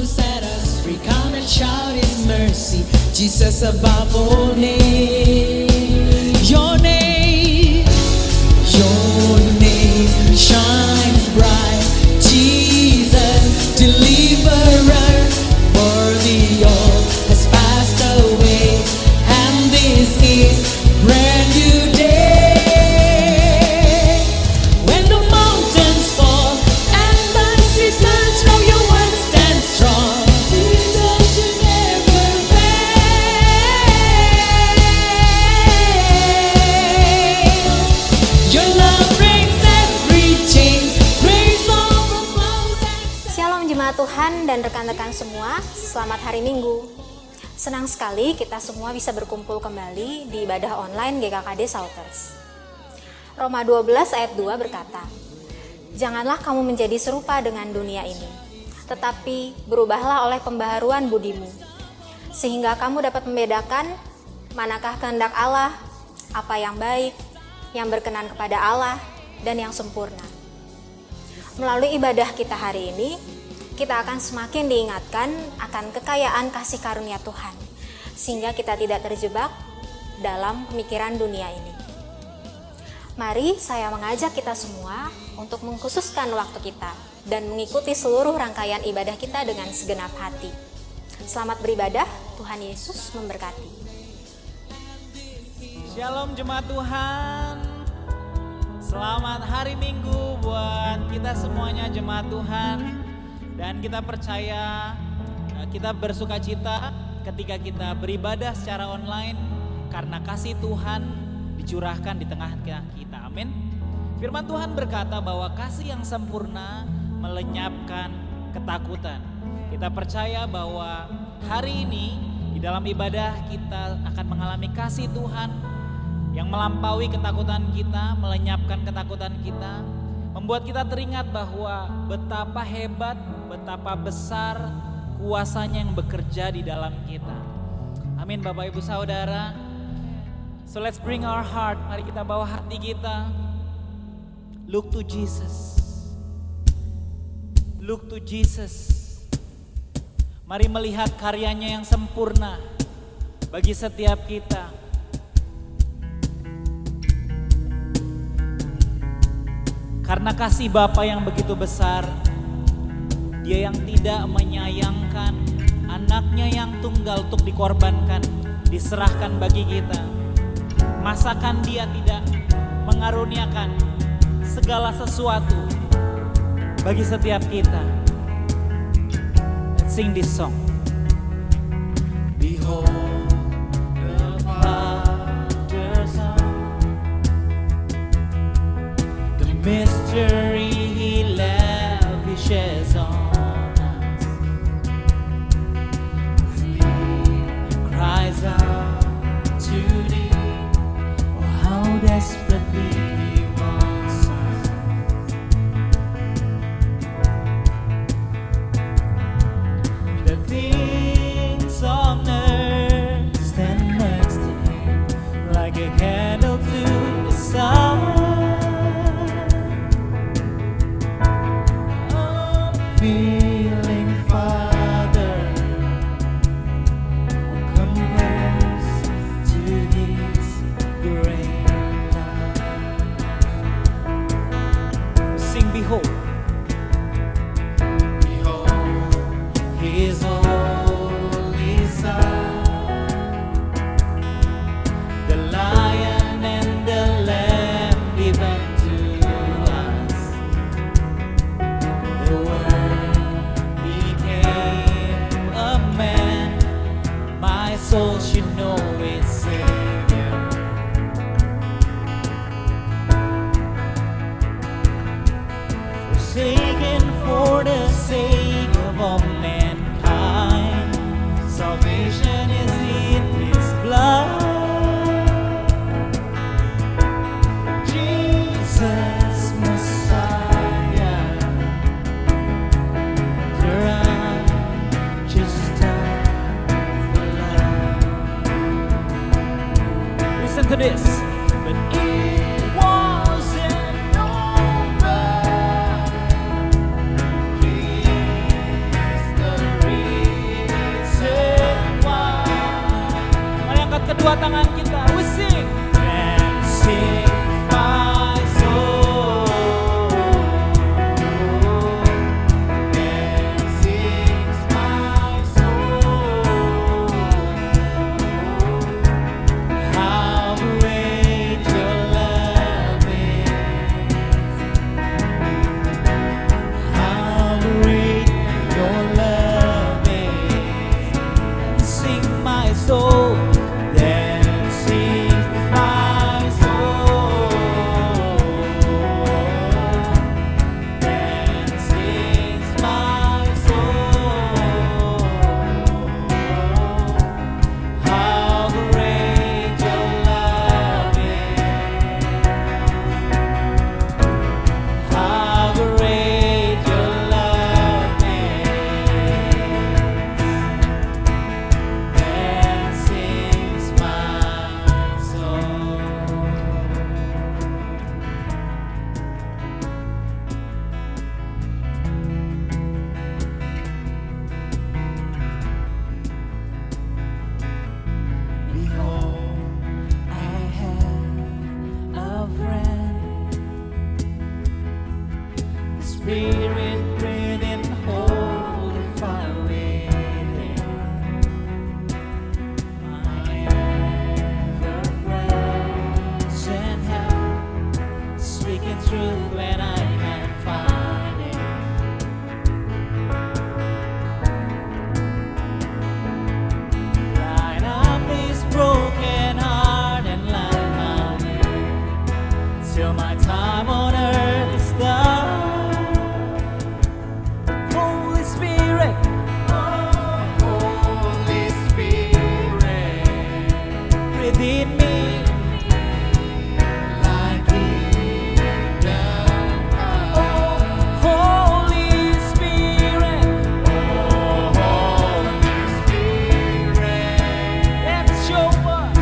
who set us free, come and shout His mercy. Jesus above all names. Your name shines bright. Jesus, deliverer, for the old has passed away, and this is brand new day. When the mountains fall and the seasons roll, your word stands strong. Jesus, you never fail. Your love breaks every chain, grace overflows. Shalom jemaat Tuhan dan rekan-rekan semua, selamat hari Minggu. Senang sekali kita semua bisa berkumpul kembali di ibadah online GKKD Salters. Roma 12 ayat 2 berkata, "Janganlah kamu menjadi serupa dengan dunia ini, tetapi berubahlah oleh pembaharuan budimu, sehingga kamu dapat membedakan manakah kehendak Allah, apa yang baik, yang berkenan kepada Allah, dan yang sempurna." Melalui ibadah kita hari ini, kita akan semakin diingatkan akan kekayaan kasih karunia Tuhan, sehingga kita tidak terjebak dalam pemikiran dunia ini. Mari saya mengajak kita semua untuk mengkhususkan waktu kita dan mengikuti seluruh rangkaian ibadah kita dengan segenap hati. Selamat beribadah, Tuhan Yesus memberkati. Shalom jemaat Tuhan. Selamat hari Minggu buat kita semuanya jemaat Tuhan. Dan kita percaya, kita bersuka cita ketika kita beribadah secara online karena kasih Tuhan dicurahkan di tengah-tengah kita. Amin. Firman Tuhan berkata bahwa kasih yang sempurna melenyapkan ketakutan. Kita percaya bahwa hari ini di dalam ibadah kita akan mengalami kasih Tuhan yang melampaui ketakutan kita, melenyapkan ketakutan kita, membuat kita teringat bahwa betapa hebat, betapa besar kuasanya yang bekerja di dalam kita. Amin Bapak Ibu Saudara. So let's bring our heart, mari kita bawa hati kita. Look to Jesus. Look to Jesus. Mari melihat karyanya yang sempurna bagi setiap kita. Karena kasih Bapa yang begitu besar, Dia yang tidak menyayangkan anaknya yang tunggal untuk dikorbankan, diserahkan bagi kita. Masakan Dia tidak mengaruniakan segala sesuatu bagi setiap kita. Let's sing this song. Behold the Father's heart, the mystery He lavishes on us. He cries out to Thee, oh how desperately He wants us. The things on earth stand next to Him like a candle to the sun. Feeling Father compares to His great love. Sing, behold, behold His only Son, the Lion and the Lamb given to us. The Word soul should know its Savior. Forsaken for the sake of all mankind, salvation is in His blood. Jesus Messiah, the righteous listen to this. But it wasn't over Spirit, breathe in, holy fire within. My ever-present help, speaking truth when I can't find it. Light up this broken heart and light my way till my time on earth is done. Holy Spirit, oh Holy Spirit, breathe in me like Eden. Oh Holy Spirit, oh Holy Spirit, let's show up.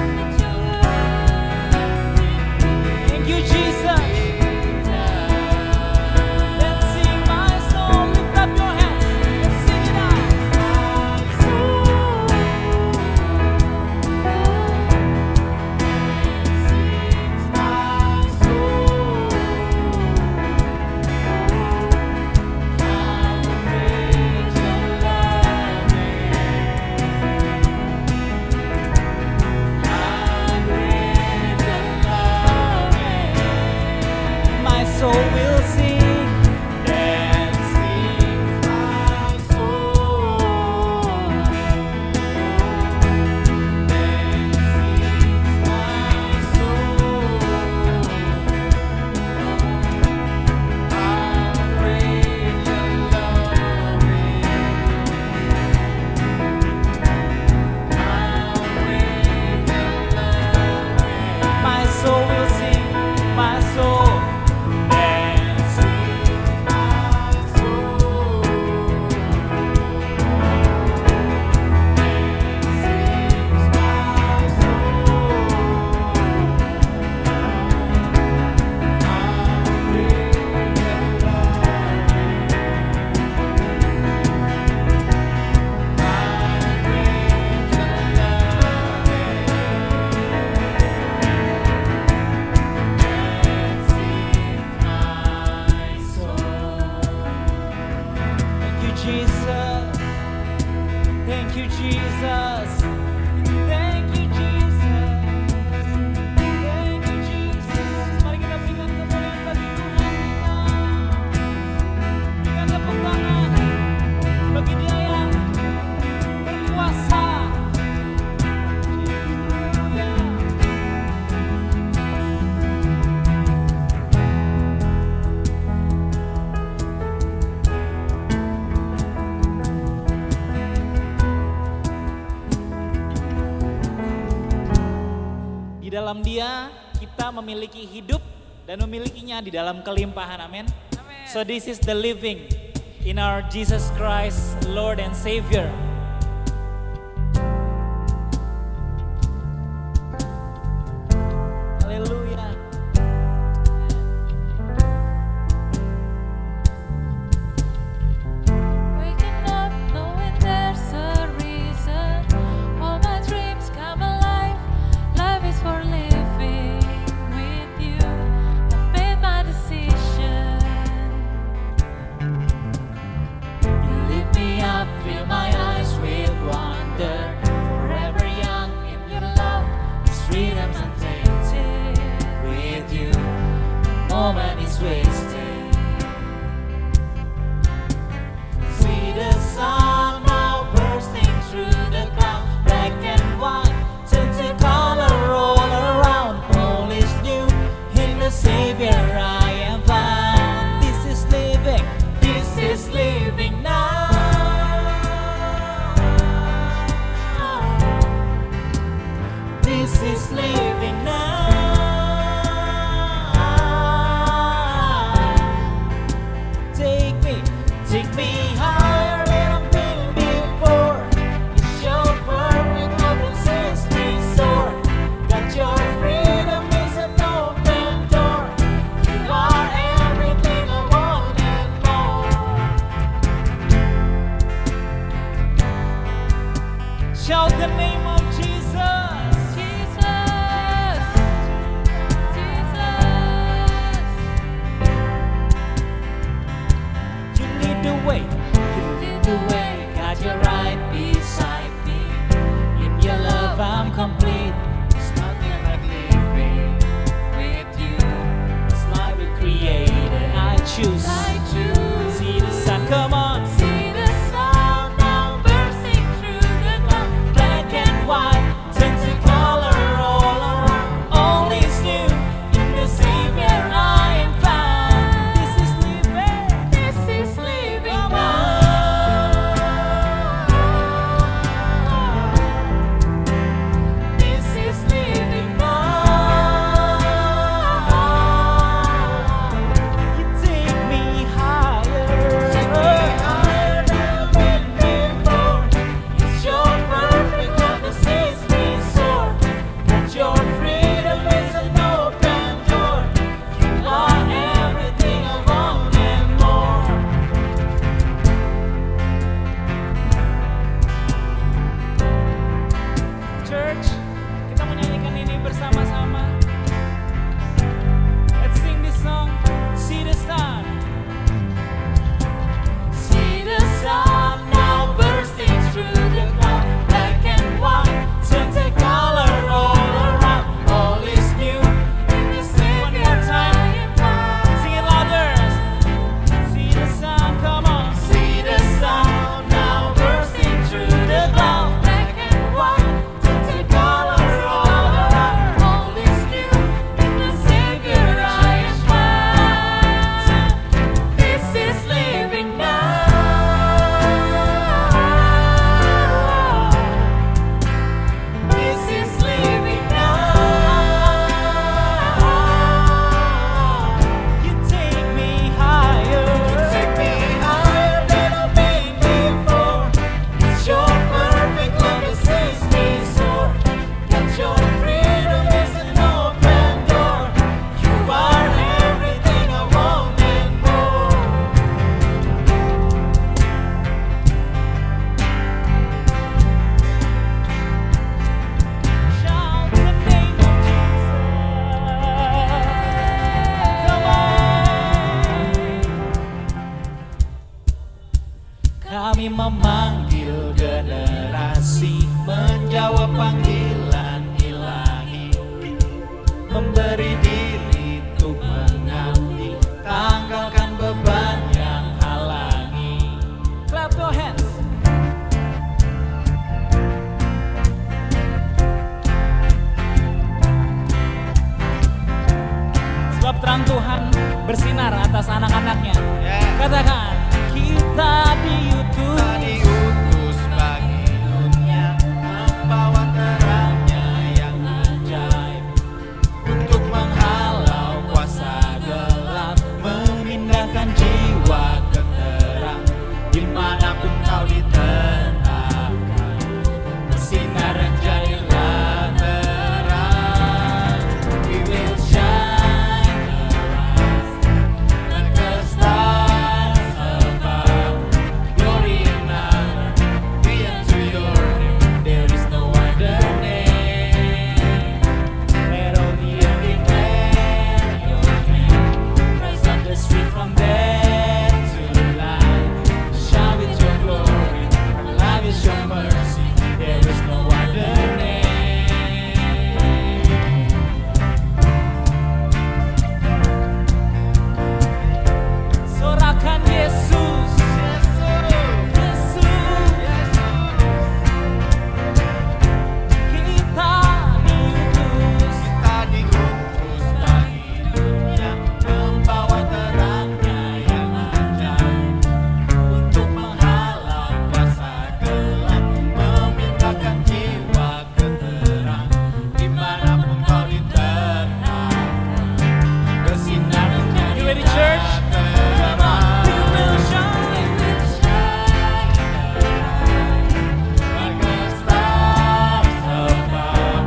Thank you, Jesus. Let's sing my soul. Lift up your hands. Let's sing it out. My soul will sing, then sings my soul. Then sings my soul. How great your love is. How great your love is. My soul will sing, my soul. Then sings my soul. Then sings my soul. How great your love is. How great your love is. Thank you, Jesus. Thank you, Jesus. Thank you, Jesus. Thank you, Jesus. Mari kita berikan kemuliaan bagi Tuhan kita. Berikan tepuk tangan bagi Dia yang berkuasa. Haleluya. Di dalam Dia kita memiliki hidup dan memilikinya di dalam kelimpahan. Amin. So this is the living in our Jesus Christ, Lord and Savior. Haleluya. Waking up knowing there's a reason. All my dreams come alive. Life is for living with you. I've made my decision. You lift me up, fill my eyes with wonder. Forever young in your love, this freedom's untainted. With you, no moment is wasted. See the sun now bursting through the clouds, black and white, turn to color all around. All is new in the Savior I am found. This is living now. This is living now. Take me higher than I've been before. It's your perfect love that sets me soar. That your freedom is an open door. You are everything I want and more. Shout the name of Jesus. Jesus. Jesus. Kami memanggil generasi, menjawab panggilan ilahi, memberi diri untuk mengabdi, tanggalkan beban yang halangi. Clap your hands. Sebab terang Tuhan bersinar atas anak-anaknya. Katakan, kita diutus bagi dunia, membawa terangnya yang ajaib, untuk menghalau kuasa gelap, memindahkan jiwa ke terang, dimanapun kau ditentangkan, bersinar dan jadilah terang. We will shine like the stars above, glory and honor be unto your name. There is no other name. Let all the earth declare your name. Rise up the street from death to life. Shout with your glory, life is your mercy. There is no other name. Sorakan Yesus, Yesus, kita diutus bagi dunia, membawa terangnya yang ajaib, untuk menghalau kuasa gelap, memindahkan jiwa ke terang, dimanapun kau ditentang, bersinar dan jadilah terang. We will shine like the stars above,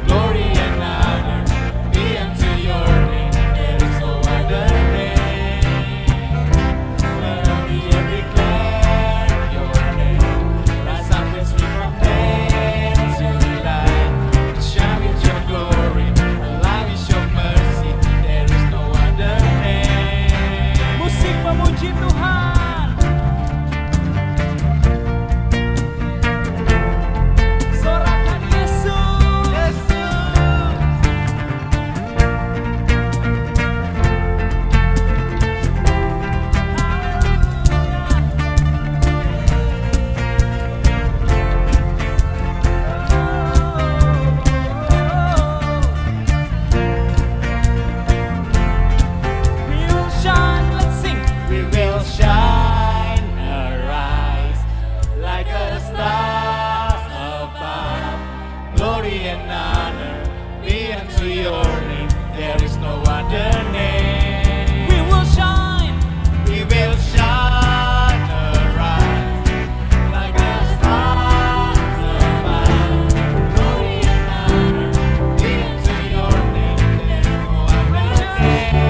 glory and honor be unto your name. There is no other name. Let all the earth declare your name. Rise up and speak from death to life. Shine with your glory, alive is your mercy. There is no other name. Musik memuji Tuhan. Sorakan Yesus, We will shine, let's sing. We will shine, arise like a stars above. Glory and honor be unto your name. There is no other name. We will shine. We will shine, arise like a stars above. Glory and honor be unto your name. There is no other name.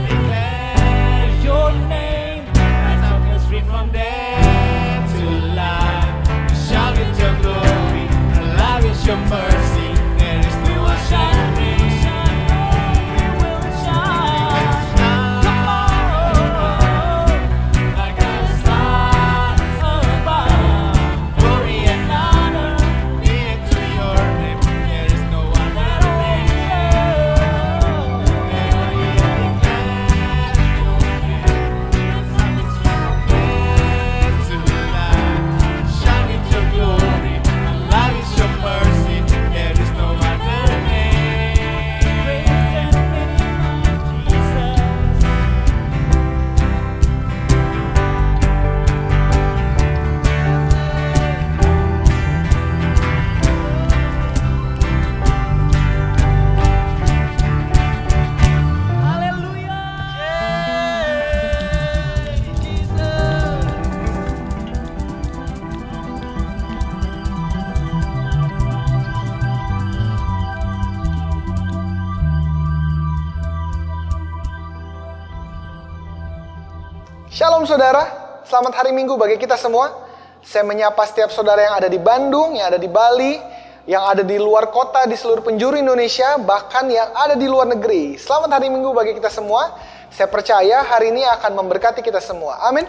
Declare your name. Rise up the street from death to life. Shout with your glory, alive is your mercy. There is no other name. We will shine. Tomorrow, like the stars above. Glory and honor be unto your name. There is no other name. Shine with your glory, alive is your mercy. There is no other name. Praise the name of Jesus. Haleluya. Jesus. Shalom saudara, selamat hari Minggu bagi kita semua. Saya menyapa setiap saudara yang ada di Bandung, yang ada di Bali, yang ada di luar kota, di seluruh penjuru Indonesia, bahkan yang ada di luar negeri. Selamat hari Minggu bagi kita semua. Saya percaya hari ini akan memberkati kita semua. Amin.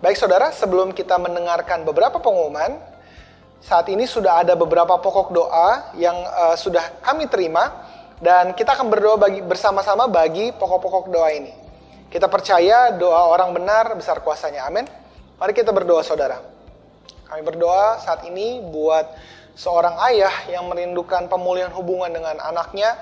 Baik saudara, sebelum kita mendengarkan beberapa pengumuman, saat ini sudah ada beberapa pokok doa yang sudah kami terima, dan kita akan berdoa bersama-sama bagi pokok-pokok doa ini. Kita percaya doa orang benar besar kuasanya. Amin. Mari kita berdoa saudara. Kami berdoa saat ini buat seorang ayah yang merindukan pemulihan hubungan dengan anaknya.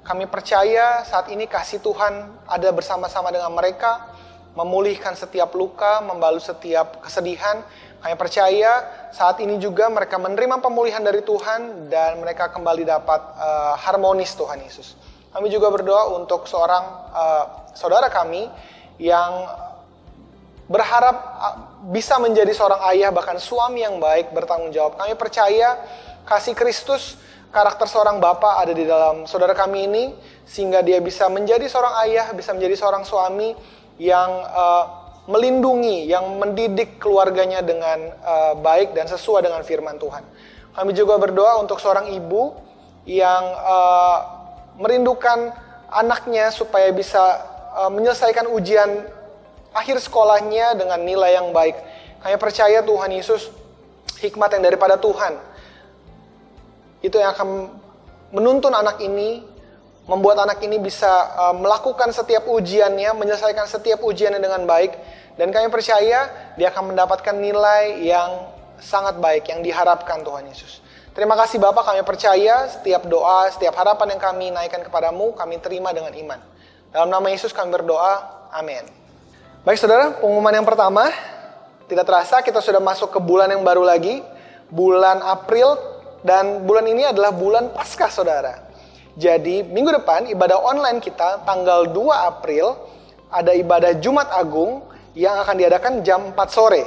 Kami percaya saat ini kasih Tuhan ada bersama-sama dengan mereka, memulihkan setiap luka, membalut setiap kesedihan. Kami percaya saat ini juga mereka menerima pemulihan dari Tuhan dan mereka kembali dapat harmonis Tuhan Yesus. Kami juga berdoa untuk seorang saudara kami yang berharap bisa menjadi seorang ayah, bahkan suami yang baik, bertanggung jawab. Kami percaya kasih Kristus, karakter seorang bapa ada di dalam saudara kami ini, sehingga dia bisa menjadi seorang ayah, bisa menjadi seorang suami yang melindungi, yang mendidik keluarganya dengan baik dan sesuai dengan firman Tuhan. Kami juga berdoa untuk seorang ibu yang merindukan anaknya supaya bisa menyelesaikan ujian akhir sekolahnya dengan nilai yang baik. Kami percaya Tuhan Yesus, hikmat yang daripada Tuhan, itu yang akan menuntun anak ini, membuat anak ini bisa melakukan setiap ujiannya, menyelesaikan setiap ujiannya dengan baik. Dan kami percaya dia akan mendapatkan nilai yang sangat baik, yang diharapkan Tuhan Yesus. Terima kasih Bapak, kami percaya setiap doa, setiap harapan yang kami naikkan kepadamu, kami terima dengan iman. Dalam nama Yesus kami berdoa, amin. Baik saudara, pengumuman yang pertama, tidak terasa kita sudah masuk ke bulan yang baru lagi, bulan April, dan bulan ini adalah bulan Paskah saudara. Jadi minggu depan ibadah online kita tanggal 2 April ada ibadah Jumat Agung yang akan diadakan jam 4 sore.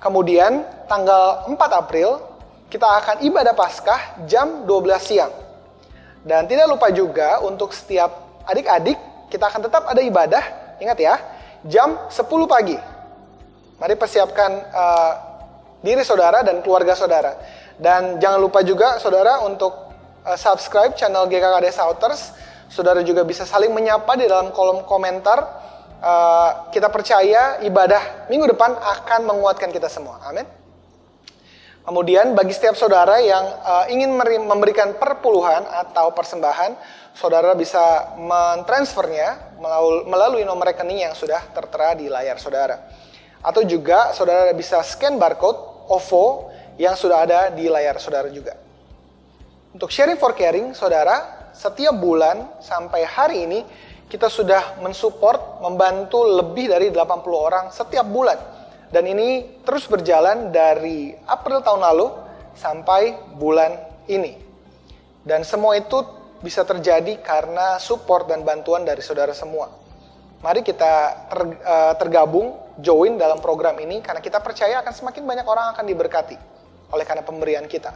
Kemudian tanggal 4 April kita akan ibadah Paskah jam 12 siang. Dan tidak lupa juga untuk setiap adik-adik kita akan tetap ada ibadah, ingat ya, jam 10 pagi. Mari persiapkan diri saudara dan keluarga saudara. Dan jangan lupa juga saudara untuk subscribe channel GKKD Shouters. Saudara juga bisa saling menyapa di dalam kolom komentar. Kita percaya ibadah minggu depan akan menguatkan kita semua. Amin. Kemudian bagi setiap saudara yang ingin memberikan perpuluhan atau persembahan, saudara bisa mentransfernya melalui nomor rekening yang sudah tertera di layar saudara. Atau juga saudara bisa scan barcode OVO yang sudah ada di layar saudara juga. Untuk sharing for caring, saudara, setiap bulan sampai hari ini kita sudah mensupport, membantu lebih dari 80 orang setiap bulan. Dan ini terus berjalan dari April tahun lalu sampai bulan ini. Dan semua itu bisa terjadi karena support dan bantuan dari saudara semua. Mari kita tergabung, join dalam program ini, karena kita percaya akan semakin banyak orang akan diberkati oleh karena pemberian kita.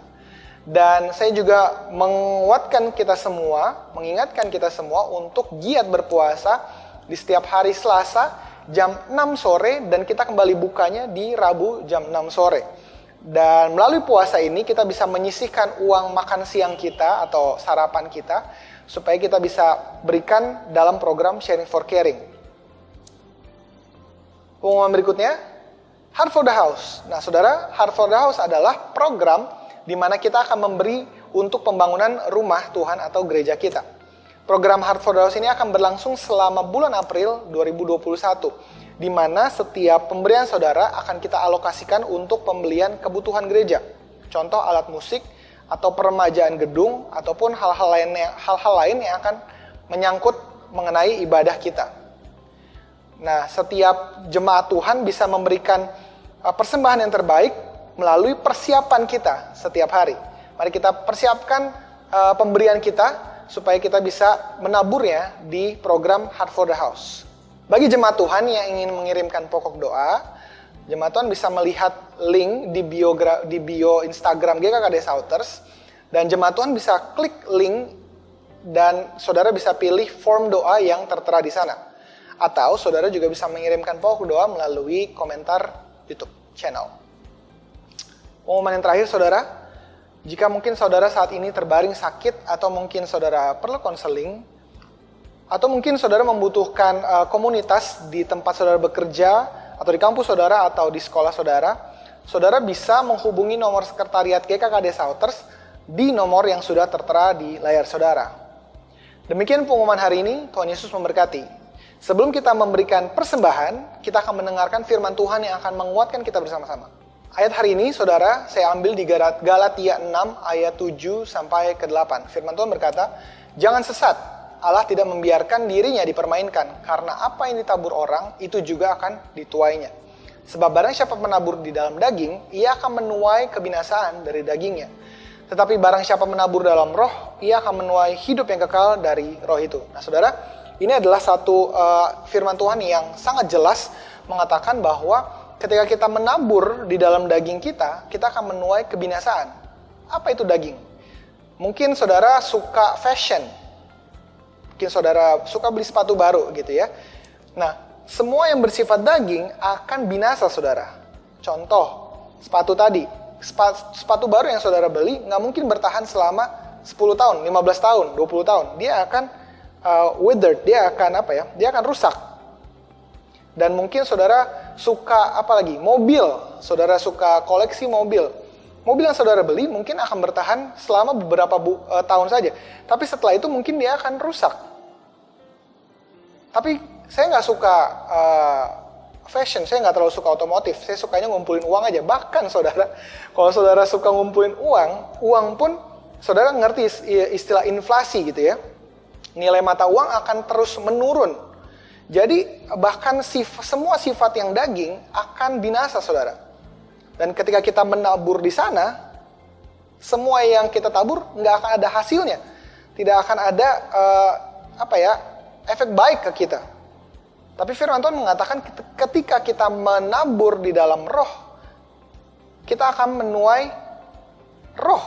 Dan saya juga menguatkan kita semua, mengingatkan kita semua untuk giat berpuasa di setiap hari Selasa jam 6 sore dan kita kembali bukanya di Rabu jam 6 sore. Dan melalui puasa ini kita bisa menyisihkan uang makan siang kita atau sarapan kita supaya kita bisa berikan dalam program Sharing for Caring. Pengumuman berikutnya, Heart for the House. Nah saudara, Heart for the House adalah program di mana kita akan memberi untuk pembangunan rumah Tuhan atau gereja kita. Program Heart for the House ini akan berlangsung selama bulan April 2021, di mana setiap pemberian saudara akan kita alokasikan untuk pembelian kebutuhan gereja. Contoh alat musik, atau peremajaan gedung, ataupun hal-hal lain yang akan menyangkut mengenai ibadah kita. Nah, setiap jemaat Tuhan bisa memberikan persembahan yang terbaik melalui persiapan kita setiap hari. Mari kita persiapkan pemberian kita supaya kita bisa menaburnya di program Heart for the House. Bagi jemaat Tuhan yang ingin mengirimkan pokok doa, jemaat Tuhan bisa melihat link di bio Instagram GKKD Shouters, dan jemaat Tuhan bisa klik link dan saudara bisa pilih form doa yang tertera di sana. Atau saudara juga bisa mengirimkan pokok doa melalui komentar YouTube channel. Pengumuman yang terakhir saudara, jika mungkin saudara saat ini terbaring sakit atau mungkin saudara perlu konseling, Atau mungkin saudara membutuhkan komunitas di tempat saudara bekerja, atau di kampus saudara, atau di sekolah saudara. Saudara bisa menghubungi nomor sekretariat GKKD Shouters di nomor yang sudah tertera di layar saudara. Demikian pengumuman hari ini, Tuhan Yesus memberkati. Sebelum kita memberikan persembahan, kita akan mendengarkan firman Tuhan yang akan menguatkan kita bersama-sama. Ayat hari ini, saudara, saya ambil di Galatia 6 ayat 7 sampai ke 8. Firman Tuhan berkata, "Jangan sesat, Allah tidak membiarkan dirinya dipermainkan, karena apa yang ditabur orang, itu juga akan dituainya. Sebab barang siapa menabur di dalam daging, ia akan menuai kebinasaan dari dagingnya. Tetapi barang siapa menabur dalam roh, ia akan menuai hidup yang kekal dari roh itu." Nah saudara, ini adalah satu firman Tuhan yang sangat jelas mengatakan bahwa ketika kita menabur di dalam daging kita akan menuai kebinasaan. Apa itu daging? Mungkin saudara suka fashion. Mungkin saudara suka beli sepatu baru gitu ya. Nah, semua yang bersifat daging akan binasa saudara. Contoh, sepatu tadi. Sepatu baru yang saudara beli nggak mungkin bertahan selama 10 tahun, 15 tahun, 20 tahun. Dia akan withered, dia akan rusak. Dan mungkin saudara suka mobil. Saudara suka koleksi mobil. Mobil yang saudara beli mungkin akan bertahan selama beberapa tahun saja. Tapi setelah itu mungkin dia akan rusak. Tapi saya nggak suka fashion, saya nggak terlalu suka otomotif. Saya sukanya ngumpulin uang aja. Bahkan saudara, kalau saudara suka ngumpulin uang pun saudara ngerti istilah inflasi gitu ya. Nilai mata uang akan terus menurun. Jadi bahkan semua sifat yang daging akan binasa saudara. Dan ketika kita menabur di sana, semua yang kita tabur nggak akan ada hasilnya. Tidak akan ada efek baik ke kita. Tapi firman Tuhan mengatakan ketika kita menabur di dalam roh, kita akan menuai roh.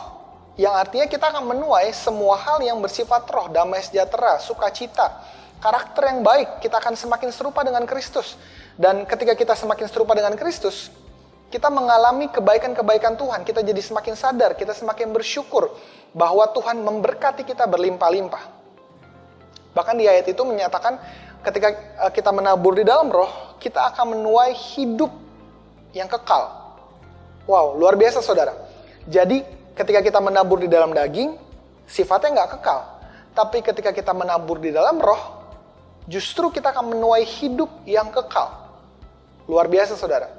Yang artinya kita akan menuai semua hal yang bersifat roh, damai sejahtera, sukacita, karakter yang baik. Kita akan semakin serupa dengan Kristus. Dan ketika kita semakin serupa dengan Kristus, kita mengalami kebaikan-kebaikan Tuhan. Kita jadi semakin sadar, kita semakin bersyukur bahwa Tuhan memberkati kita berlimpah-limpah. Bahkan di ayat itu menyatakan ketika kita menabur di dalam roh, kita akan menuai hidup yang kekal. Wow, luar biasa saudara. Jadi ketika kita menabur di dalam daging, sifatnya nggak kekal. Tapi ketika kita menabur di dalam roh, justru kita akan menuai hidup yang kekal. Luar biasa saudara.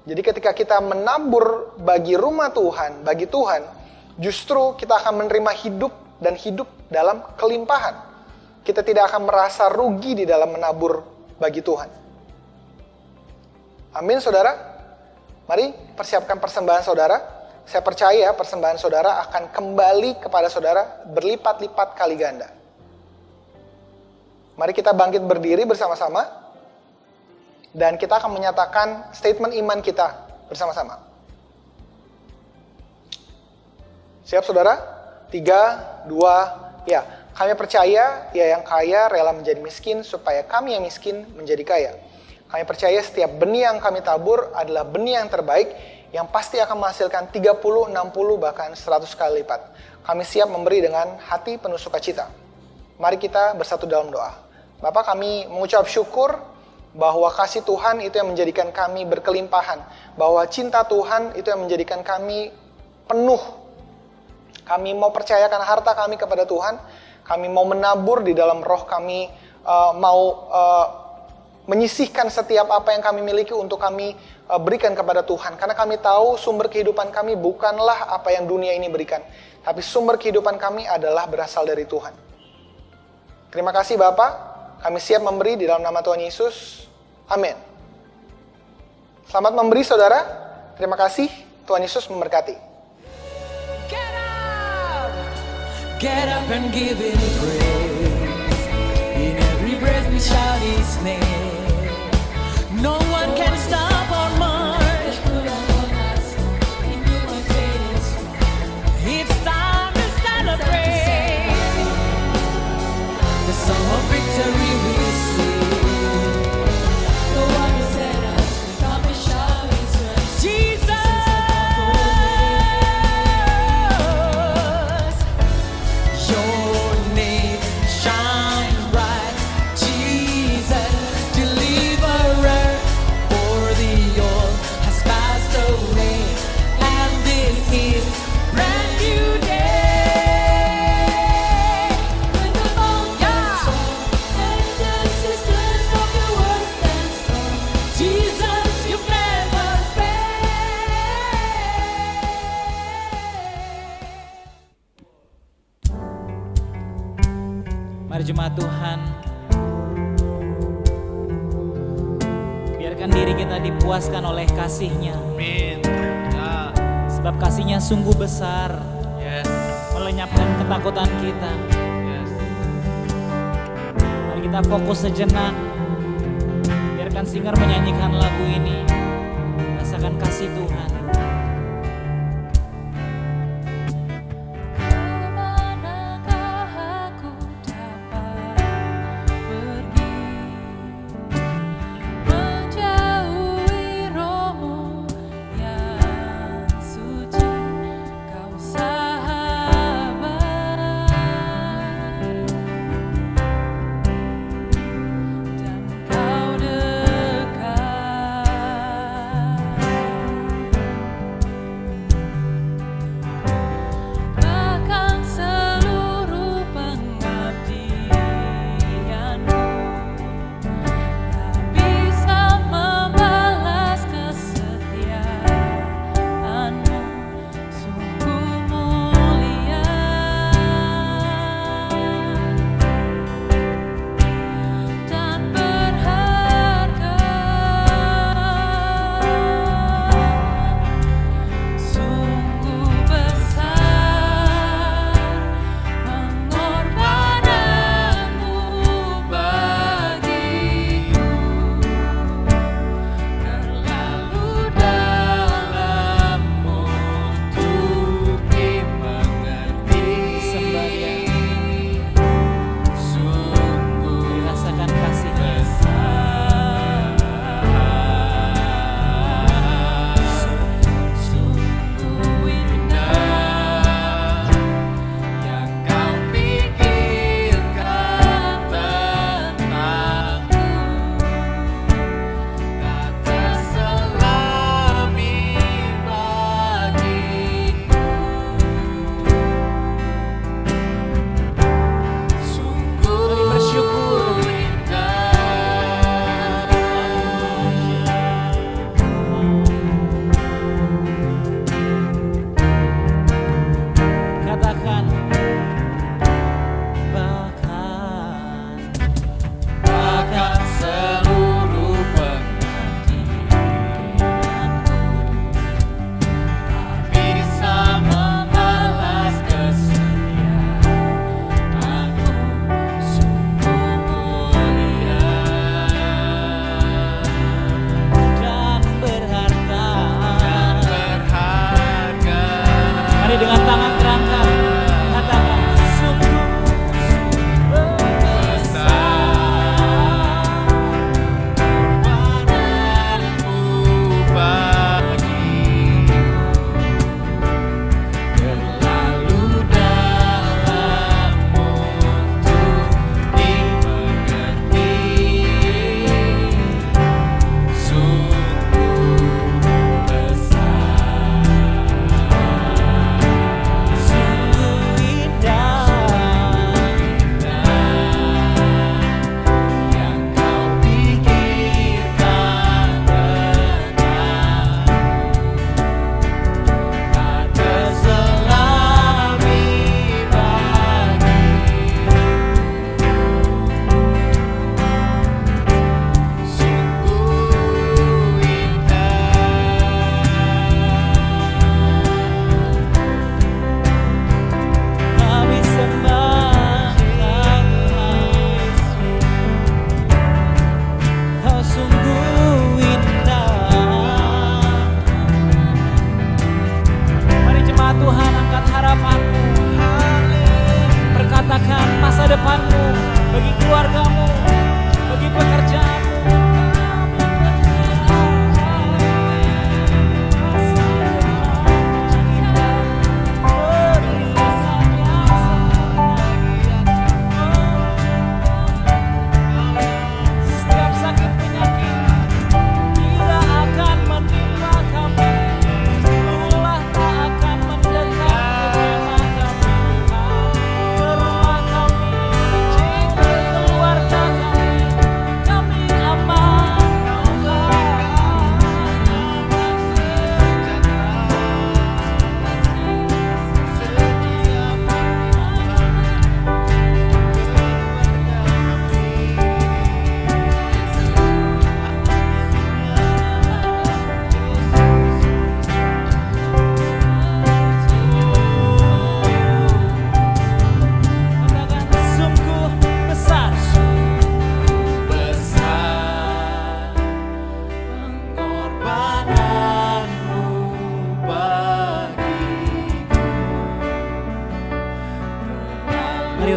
Jadi ketika kita menabur bagi rumah Tuhan, bagi Tuhan, justru kita akan menerima hidup dan hidup dalam kelimpahan. Kita tidak akan merasa rugi di dalam menabur bagi Tuhan. Amin saudara. Mari persiapkan persembahan saudara. Saya percaya persembahan saudara akan kembali kepada saudara berlipat-lipat kali ganda. Mari kita bangkit berdiri bersama-sama. Dan kita akan menyatakan statement iman kita bersama-sama. Siap saudara? 3, 2, ya. Kami percaya ya yang kaya rela menjadi miskin supaya kami yang miskin menjadi kaya. Kami percaya setiap benih yang kami tabur adalah benih yang terbaik yang pasti akan menghasilkan 30, 60, bahkan 100 kali lipat. Kami siap memberi dengan hati penuh sukacita. Mari kita bersatu dalam doa. Bapak, kami mengucap syukur bahwa kasih Tuhan itu yang menjadikan kami berkelimpahan. Bahwa cinta Tuhan itu yang menjadikan kami penuh. Kami mau percayakan harta kami kepada Tuhan. Kami mau menabur di dalam roh kami. Mau menyisihkan setiap apa yang kami miliki untuk kami berikan kepada Tuhan. Karena kami tahu sumber kehidupan kami bukanlah apa yang dunia ini berikan. Tapi sumber kehidupan kami adalah berasal dari Tuhan. Terima kasih Bapak. Kami siap memberi di dalam nama Tuhan Yesus. Amin. Selamat memberi saudara. Terima kasih. Tuhan Yesus memberkati. Get up and give Him praise. In every breath we shout His name. No one can stop our march. It's time to celebrate. The song of victory we sing. The one who set us from His shouting strength. Jesus. Your name shine bright. biarkan diri kita dipuaskan oleh kasih-Nya. Amin. Ya. Sebab kasih-Nya sungguh besar, Yes. melenyapkan ketakutan kita. Yes. Mari kita fokus sejenak. Biarkan singer menyanyikan lagu ini. Rasakan kasih Tuhan. Kemanakah aku dapat pergi, menjauhi Roh-Mu yang suci, Kau sahabat, dan Kau dekat.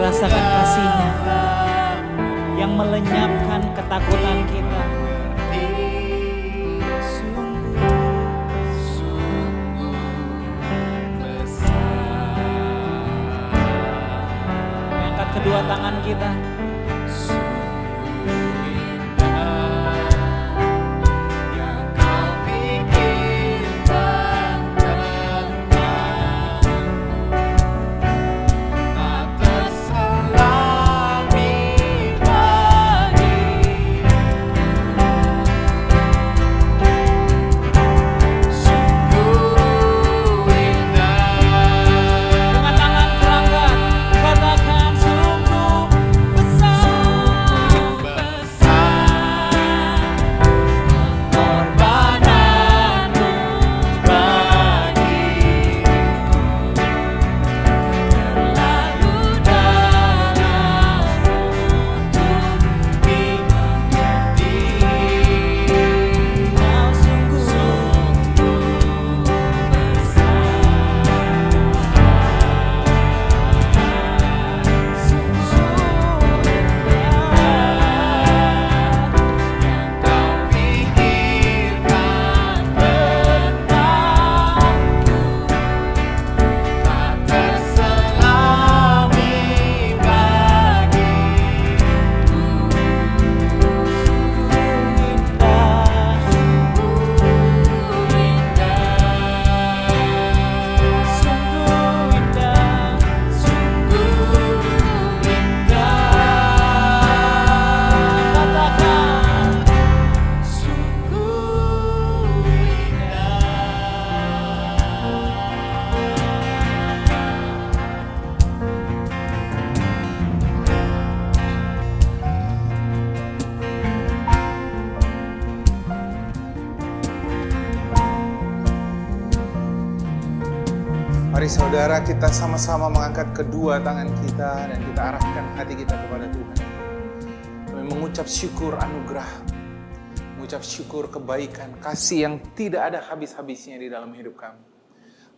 rasakan kasih-Nya yang melenyapkan ketakutan kita. Angkat kedua tangan kita. Dengan tangan terangkat, katakan sungguh Mari saudara, kita sama-sama mengangkat kedua tangan kita dan kita arahkan hati kita kepada Tuhan. Kami mengucap syukur anugerah, mengucap syukur kebaikan, kasih yang tidak ada habis-habisnya di dalam hidup kami.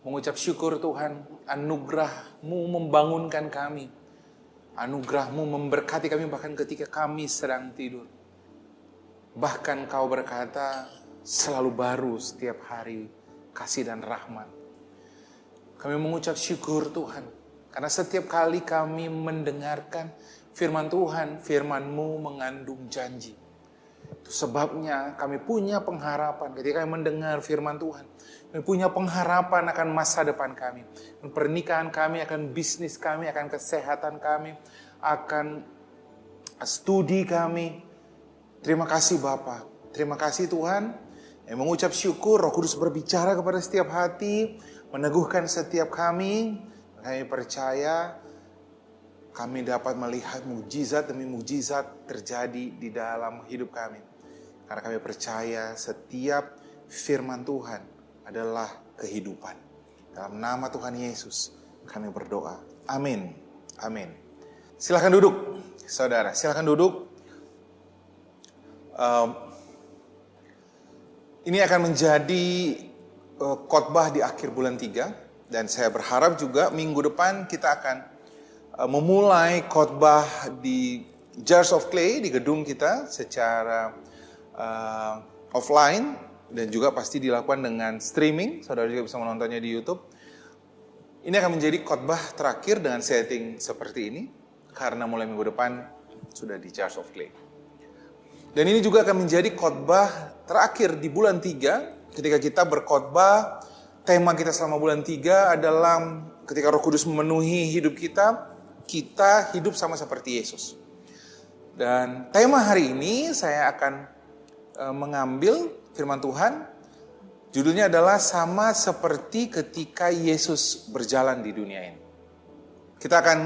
Mengucap syukur Tuhan, anugerah-Mu membangunkan kami. Anugerah-Mu memberkati kami bahkan ketika kami sedang tidur. Bahkan Kau berkata, selalu baru setiap hari kasih dan rahmat. Kami mengucap syukur Tuhan, karena setiap kali kami mendengarkan firman Tuhan, firman-Mu mengandung janji. Itu sebabnya kami punya pengharapan ketika kami mendengar firman Tuhan. Kami punya pengharapan akan masa depan kami. Pernikahan kami, akan bisnis kami, akan kesehatan kami, akan studi kami. Terima kasih Bapa, terima kasih Tuhan. Yang mengucap syukur, Roh Kudus berbicara kepada setiap hati, meneguhkan setiap kami. Kami percaya kami dapat melihat mukjizat demi mukjizat terjadi di dalam hidup kami. Karena kami percaya setiap firman Tuhan adalah kehidupan. Dalam nama Tuhan Yesus kami berdoa. Amin. Amin. Silakan duduk, saudara. Silakan duduk. Ini akan menjadi khotbah di akhir bulan 3. Dan saya berharap juga minggu depan kita akan memulai khotbah di Jars of Clay di gedung kita secara offline. Dan juga pasti dilakukan dengan streaming. Saudara juga bisa menontonnya di YouTube. Ini akan menjadi khotbah terakhir dengan setting seperti ini. Karena mulai minggu depan sudah di Jars of Clay. Dan ini juga akan menjadi khotbah terakhir di bulan 3. Ketika kita berkhotbah, tema kita selama bulan 3 adalah ketika Roh Kudus memenuhi hidup kita, kita hidup sama seperti Yesus. Dan tema hari ini saya akan mengambil firman Tuhan. Judulnya adalah sama seperti ketika Yesus berjalan di dunia ini. Kita akan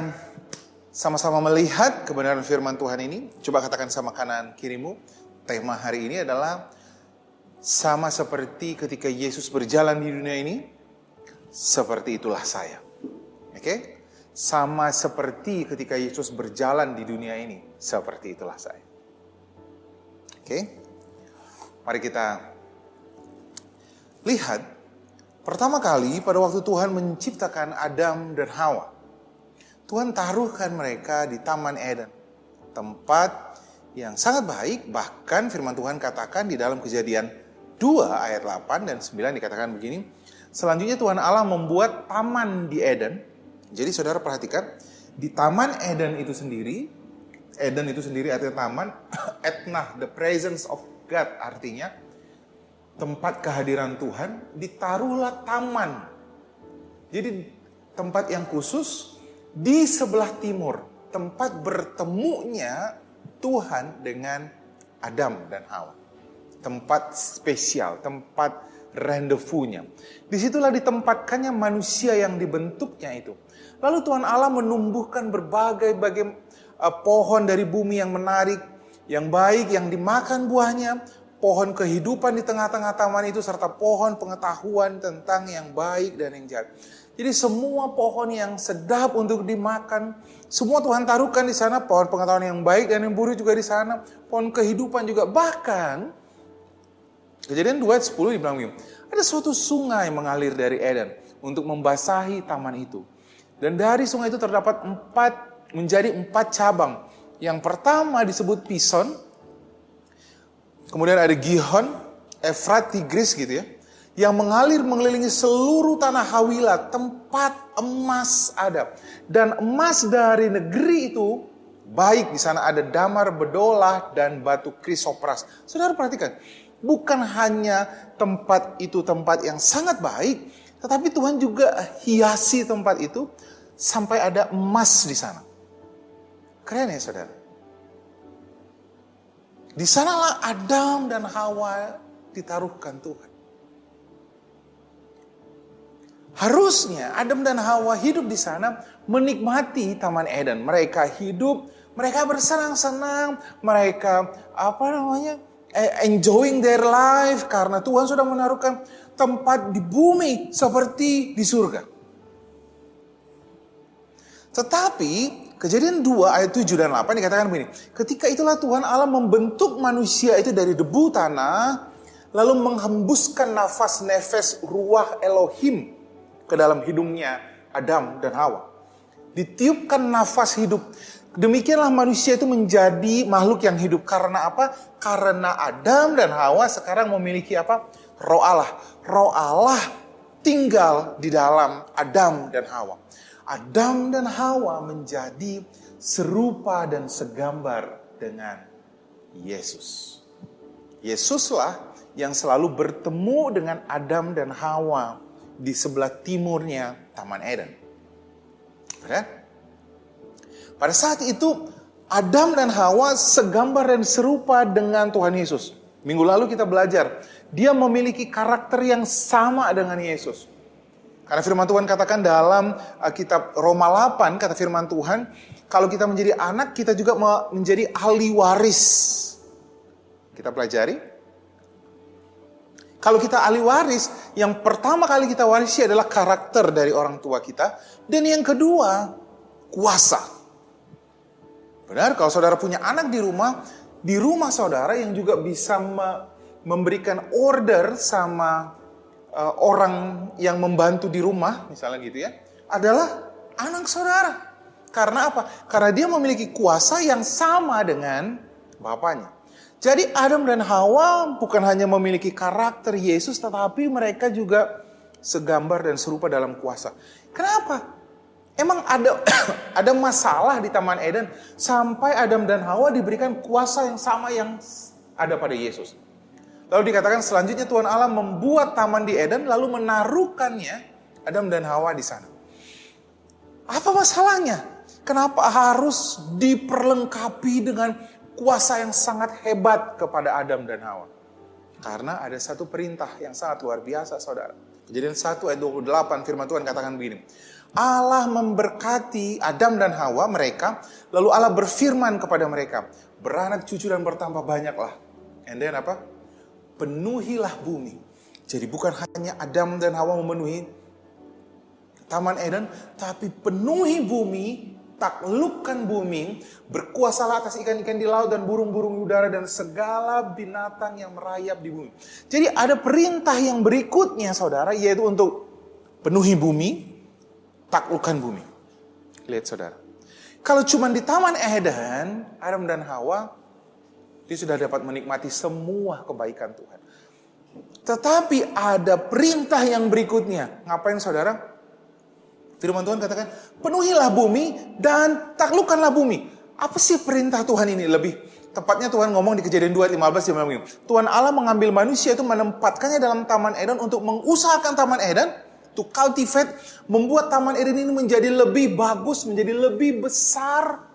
sama-sama melihat kebenaran firman Tuhan ini. Coba katakan sama kanan kirimu. Tema hari ini adalah sama seperti ketika Yesus berjalan di dunia ini, seperti itulah saya. Oke? Sama seperti ketika Yesus berjalan di dunia ini, seperti itulah saya. Oke? Mari kita lihat. Pertama kali pada waktu Tuhan menciptakan Adam dan Hawa. Tuhan taruhkan mereka di Taman Eden. Tempat yang sangat baik, bahkan firman Tuhan katakan di dalam Kejadian 2 ayat 8 dan 9 dikatakan begini. Selanjutnya Tuhan Allah membuat taman di Eden. Jadi saudara perhatikan, di Taman Eden itu sendiri artinya taman, etna, the presence of God artinya tempat kehadiran Tuhan, ditaruhlah taman. Jadi tempat yang khusus di sebelah timur, tempat bertemunya Tuhan dengan Adam dan Hawa. Tempat spesial, tempat rendezvous-nya. Disitulah ditempatkannya manusia yang dibentuknya itu. Lalu Tuhan Allah menumbuhkan berbagai pohon dari bumi yang menarik, yang baik, yang dimakan buahnya, pohon kehidupan di tengah-tengah taman itu, serta pohon pengetahuan tentang yang baik dan yang jahat. Jadi semua pohon yang sedap untuk dimakan, semua Tuhan taruhkan di sana, pohon pengetahuan yang baik dan yang buruk juga di sana, pohon kehidupan juga. Bahkan, Kejadian 2 ayat 10 dibilang begini, ada suatu sungai mengalir dari Eden untuk membasahi taman itu. Dan dari sungai itu terdapat menjadi 4 cabang. Yang pertama disebut Pison, kemudian ada Gihon, Efrat, Tigris gitu ya, yang mengalir mengelilingi seluruh tanah Hawila, tempat emas ada. Dan emas dari negeri itu baik, di sana ada damar, bedolah, dan batu krisopras. Saudara perhatikan, bukan hanya tempat itu tempat yang sangat baik, tetapi Tuhan juga hiasi tempat itu sampai ada emas di sana. Keren ya saudara? Di sanalah Adam dan Hawa ditaruhkan Tuhan. Harusnya Adam dan Hawa hidup di sana menikmati Taman Eden. Mereka hidup, mereka bersenang-senang, mereka enjoying their life karena Tuhan sudah menaruhkan tempat di bumi seperti di surga. Tetapi Kejadian 2 ayat 7 dan 8 dikatakan begini. Ketika itulah Tuhan Allah membentuk manusia itu dari debu tanah, lalu menghembuskan nefes ruah Elohim ke dalam hidungnya Adam dan Hawa. Ditiupkan nafas hidup. Demikianlah manusia itu menjadi makhluk yang hidup. Karena apa? Karena Adam dan Hawa sekarang memiliki apa? Roh Allah. Roh Allah tinggal di dalam Adam dan Hawa. Adam dan Hawa menjadi serupa dan segambar dengan Yesus. Yesuslah yang selalu bertemu dengan Adam dan Hawa di sebelah timurnya Taman Eden. Kan? Pada saat itu Adam dan Hawa segambar dan serupa dengan Tuhan Yesus. Minggu lalu kita belajar, dia memiliki karakter yang sama dengan Yesus. Karena firman Tuhan katakan dalam kitab Roma 8, kata firman Tuhan, kalau kita menjadi anak, kita juga menjadi ahli waris. Kita pelajari. Kalau kita ahli waris, yang pertama kali kita warisi adalah karakter dari orang tua kita. Dan yang kedua, kuasa. Benar, kalau saudara punya anak di rumah saudara yang juga bisa memberikan order sama orang yang membantu di rumah, misalnya gitu ya, adalah anak saudara. Karena apa? Karena dia memiliki kuasa yang sama dengan bapaknya. Jadi Adam dan Hawa bukan hanya memiliki karakter Yesus, tetapi mereka juga segambar dan serupa dalam kuasa. Kenapa? Emang ada masalah di Taman Eden sampai Adam dan Hawa diberikan kuasa yang sama yang ada pada Yesus. Lalu dikatakan selanjutnya Tuhan Allah membuat taman di Eden lalu menaruhkannya Adam dan Hawa di sana. Apa masalahnya? Kenapa harus diperlengkapi dengan kuasa yang sangat hebat kepada Adam dan Hawa? Karena ada satu perintah yang sangat luar biasa saudara. Kejadian 1 ayat 28 firman Tuhan katakan begini. Allah memberkati Adam dan Hawa mereka, lalu Allah berfirman kepada mereka, beranak cucu dan bertambah banyaklah. And then apa? Penuhilah bumi. Jadi bukan hanya Adam dan Hawa memenuhi Taman Eden, tapi penuhi bumi, taklukkan bumi, berkuasalah atas ikan-ikan di laut dan burung-burung udara dan segala binatang yang merayap di bumi. Jadi ada perintah yang berikutnya saudara, yaitu untuk penuhi bumi, taklukkan bumi. Lihat saudara. Kalau cuma di Taman Eden, Adam dan Hawa, dia sudah dapat menikmati semua kebaikan Tuhan. Tetapi ada perintah yang berikutnya. Ngapain saudara? Firman Tuhan katakan, penuhilah bumi dan taklukkanlah bumi. Apa sih perintah Tuhan ini? Lebih tepatnya Tuhan ngomong di Kejadian 2:15 dia bilang begini. Tuhan Allah mengambil manusia itu menempatkannya dalam Taman Eden untuk mengusahakan Taman Eden, to cultivate, membuat Taman Eden ini menjadi lebih bagus, menjadi lebih besar,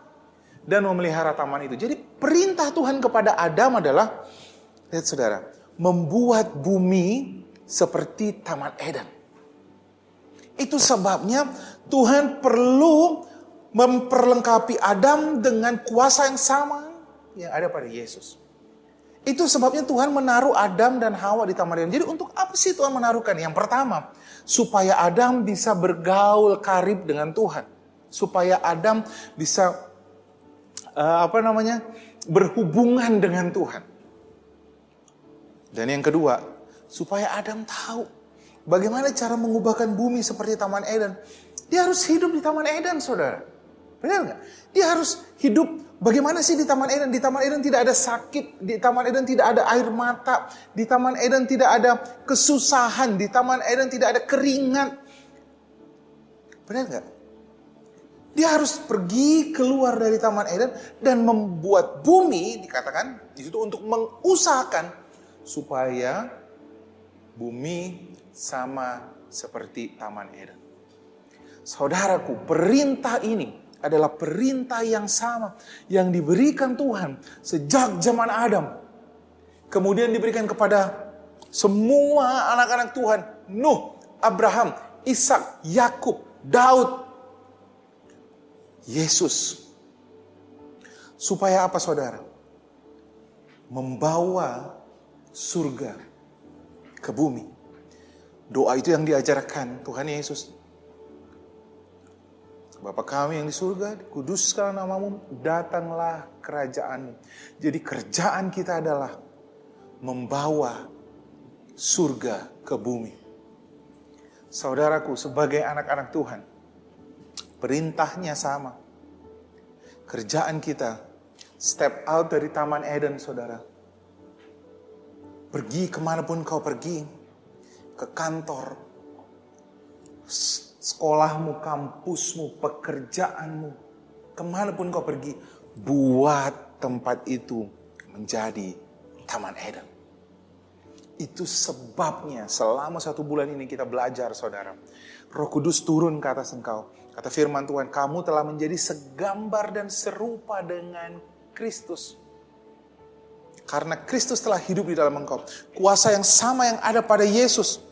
dan memelihara taman itu. Jadi perintah Tuhan kepada Adam adalah, lihat saudara, membuat bumi seperti Taman Eden. Itu sebabnya Tuhan perlu memperlengkapi Adam dengan kuasa yang sama yang ada pada Yesus. Itu sebabnya Tuhan menaruh Adam dan Hawa di Taman Eden. Jadi untuk apa sih Tuhan menaruhkan? Yang pertama, supaya Adam bisa bergaul karib dengan Tuhan. Supaya Adam bisa berhubungan dengan Tuhan. Dan yang kedua, supaya Adam tahu bagaimana cara mengubahkan bumi seperti Taman Eden. Dia harus hidup di Taman Eden, saudara. Benar nggak? Dia harus hidup bagaimana sih di Taman Eden? Di Taman Eden tidak ada sakit. Di Taman Eden tidak ada air mata. Di Taman Eden tidak ada kesusahan. Di Taman Eden tidak ada keringat. Benar nggak? Dia harus pergi keluar dari Taman Eden dan membuat bumi, dikatakan di situ, untuk mengusahakan supaya bumi sama seperti Taman Eden. Saudaraku, perintah ini adalah perintah yang sama yang diberikan Tuhan sejak zaman Adam. Kemudian diberikan kepada semua anak-anak Tuhan. Nuh, Abraham, Ishak, Yakub, Daud, Yesus. Supaya apa saudara? Membawa surga ke bumi. Doa itu yang diajarkan Tuhan Yesus. Bapa kami yang di surga, dikuduskanlah namamu, datanglah kerajaanmu. Jadi kerjaan kita adalah membawa surga ke bumi. Saudaraku, sebagai anak-anak Tuhan, perintahnya sama. Kerjaan kita, step out dari Taman Eden, saudara. Pergi kemanapun kau pergi, ke kantor, sekolahmu, kampusmu, pekerjaanmu, kemanapun kau pergi, buat tempat itu menjadi Taman Eden. Itu sebabnya selama 1 bulan ini kita belajar, saudara. Roh Kudus turun ke atas engkau. Kata firman Tuhan, kamu telah menjadi segambar dan serupa dengan Kristus. Karena Kristus telah hidup di dalam engkau. Kuasa yang sama yang ada pada Yesus.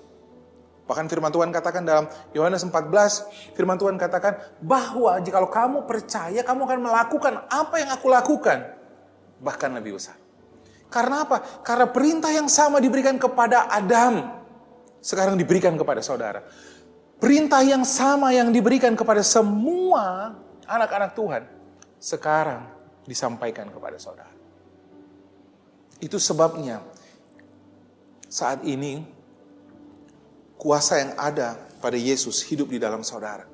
Bahkan firman Tuhan katakan dalam Yohanes 14, firman Tuhan katakan bahwa jikalau kamu percaya, kamu akan melakukan apa yang aku lakukan. Bahkan lebih besar. Karena apa? Karena perintah yang sama diberikan kepada Adam, sekarang diberikan kepada saudara. Perintah yang sama yang diberikan kepada semua anak-anak Tuhan, sekarang disampaikan kepada saudara. Itu sebabnya saat ini kuasa yang ada pada Yesus hidup di dalam saudara.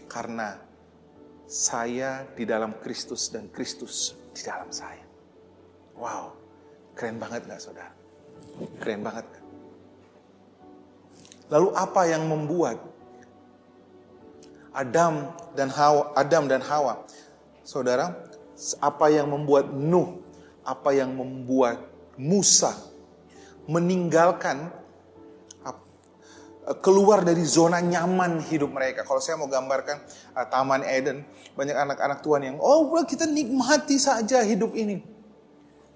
Karena saya di dalam Kristus dan Kristus di dalam saya. Wow, keren banget gak saudara? Keren banget gak? Lalu apa yang membuat Adam dan Hawa, saudara, apa yang membuat Nuh, apa yang membuat Musa meninggalkan, keluar dari zona nyaman hidup mereka. Kalau saya mau gambarkan Taman Eden, banyak anak-anak Tuhan yang, kita nikmati saja hidup ini.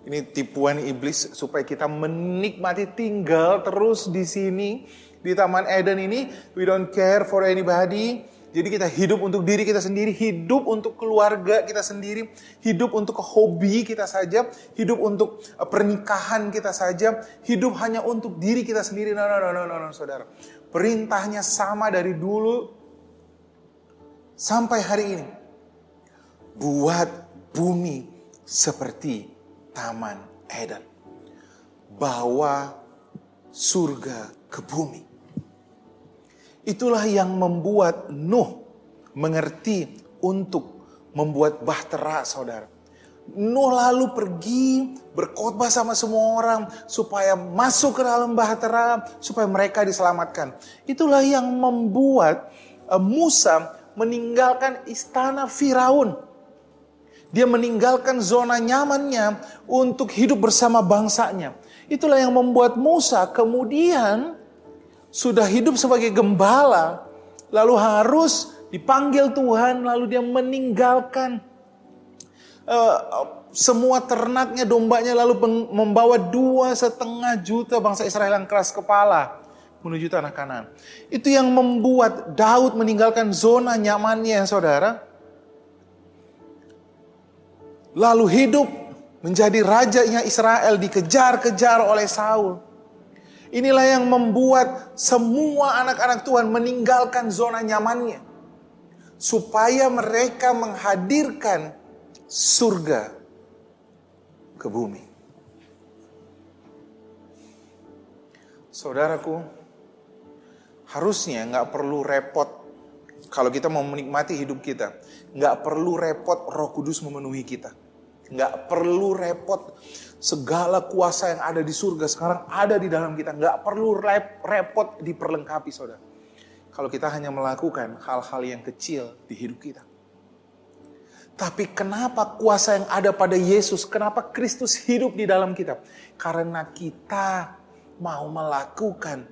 Ini tipuan iblis supaya kita menikmati tinggal terus di sini, di Taman Eden ini. We don't care for anybody. Jadi kita hidup untuk diri kita sendiri, hidup untuk keluarga kita sendiri, hidup untuk hobi kita saja, hidup untuk pernikahan kita saja, hidup hanya untuk diri kita sendiri. No, saudara. Perintahnya sama dari dulu sampai hari ini. Buat bumi seperti Taman Eden. Bawa surga ke bumi. Itulah yang membuat Nuh mengerti untuk membuat bahtera, saudara. Nuh lalu pergi berkhotbah sama semua orang supaya masuk ke dalam bahtera, supaya mereka diselamatkan. Itulah yang membuat Musa meninggalkan istana Firaun. Dia meninggalkan zona nyamannya untuk hidup bersama bangsanya. Itulah yang membuat Musa kemudian sudah hidup sebagai gembala, lalu harus dipanggil Tuhan, lalu dia meninggalkan semua ternaknya, dombanya, lalu membawa 2,5 juta bangsa Israel yang keras kepala menuju tanah Kanaan. Itu yang membuat Daud meninggalkan zona nyamannya, saudara. Lalu hidup menjadi rajanya Israel, dikejar-kejar oleh Saul. Inilah yang membuat semua anak-anak Tuhan meninggalkan zona nyamannya, supaya mereka menghadirkan surga ke bumi. Saudaraku, harusnya nggak perlu repot kalau kita mau menikmati hidup kita. Nggak perlu repot Roh Kudus memenuhi kita. Nggak perlu repot segala kuasa yang ada di surga sekarang ada di dalam kita. Nggak perlu repot diperlengkapi, saudara. Kalau kita hanya melakukan hal-hal yang kecil di hidup kita. Tapi kenapa kuasa yang ada pada Yesus, kenapa Kristus hidup di dalam kita? Karena kita mau melakukan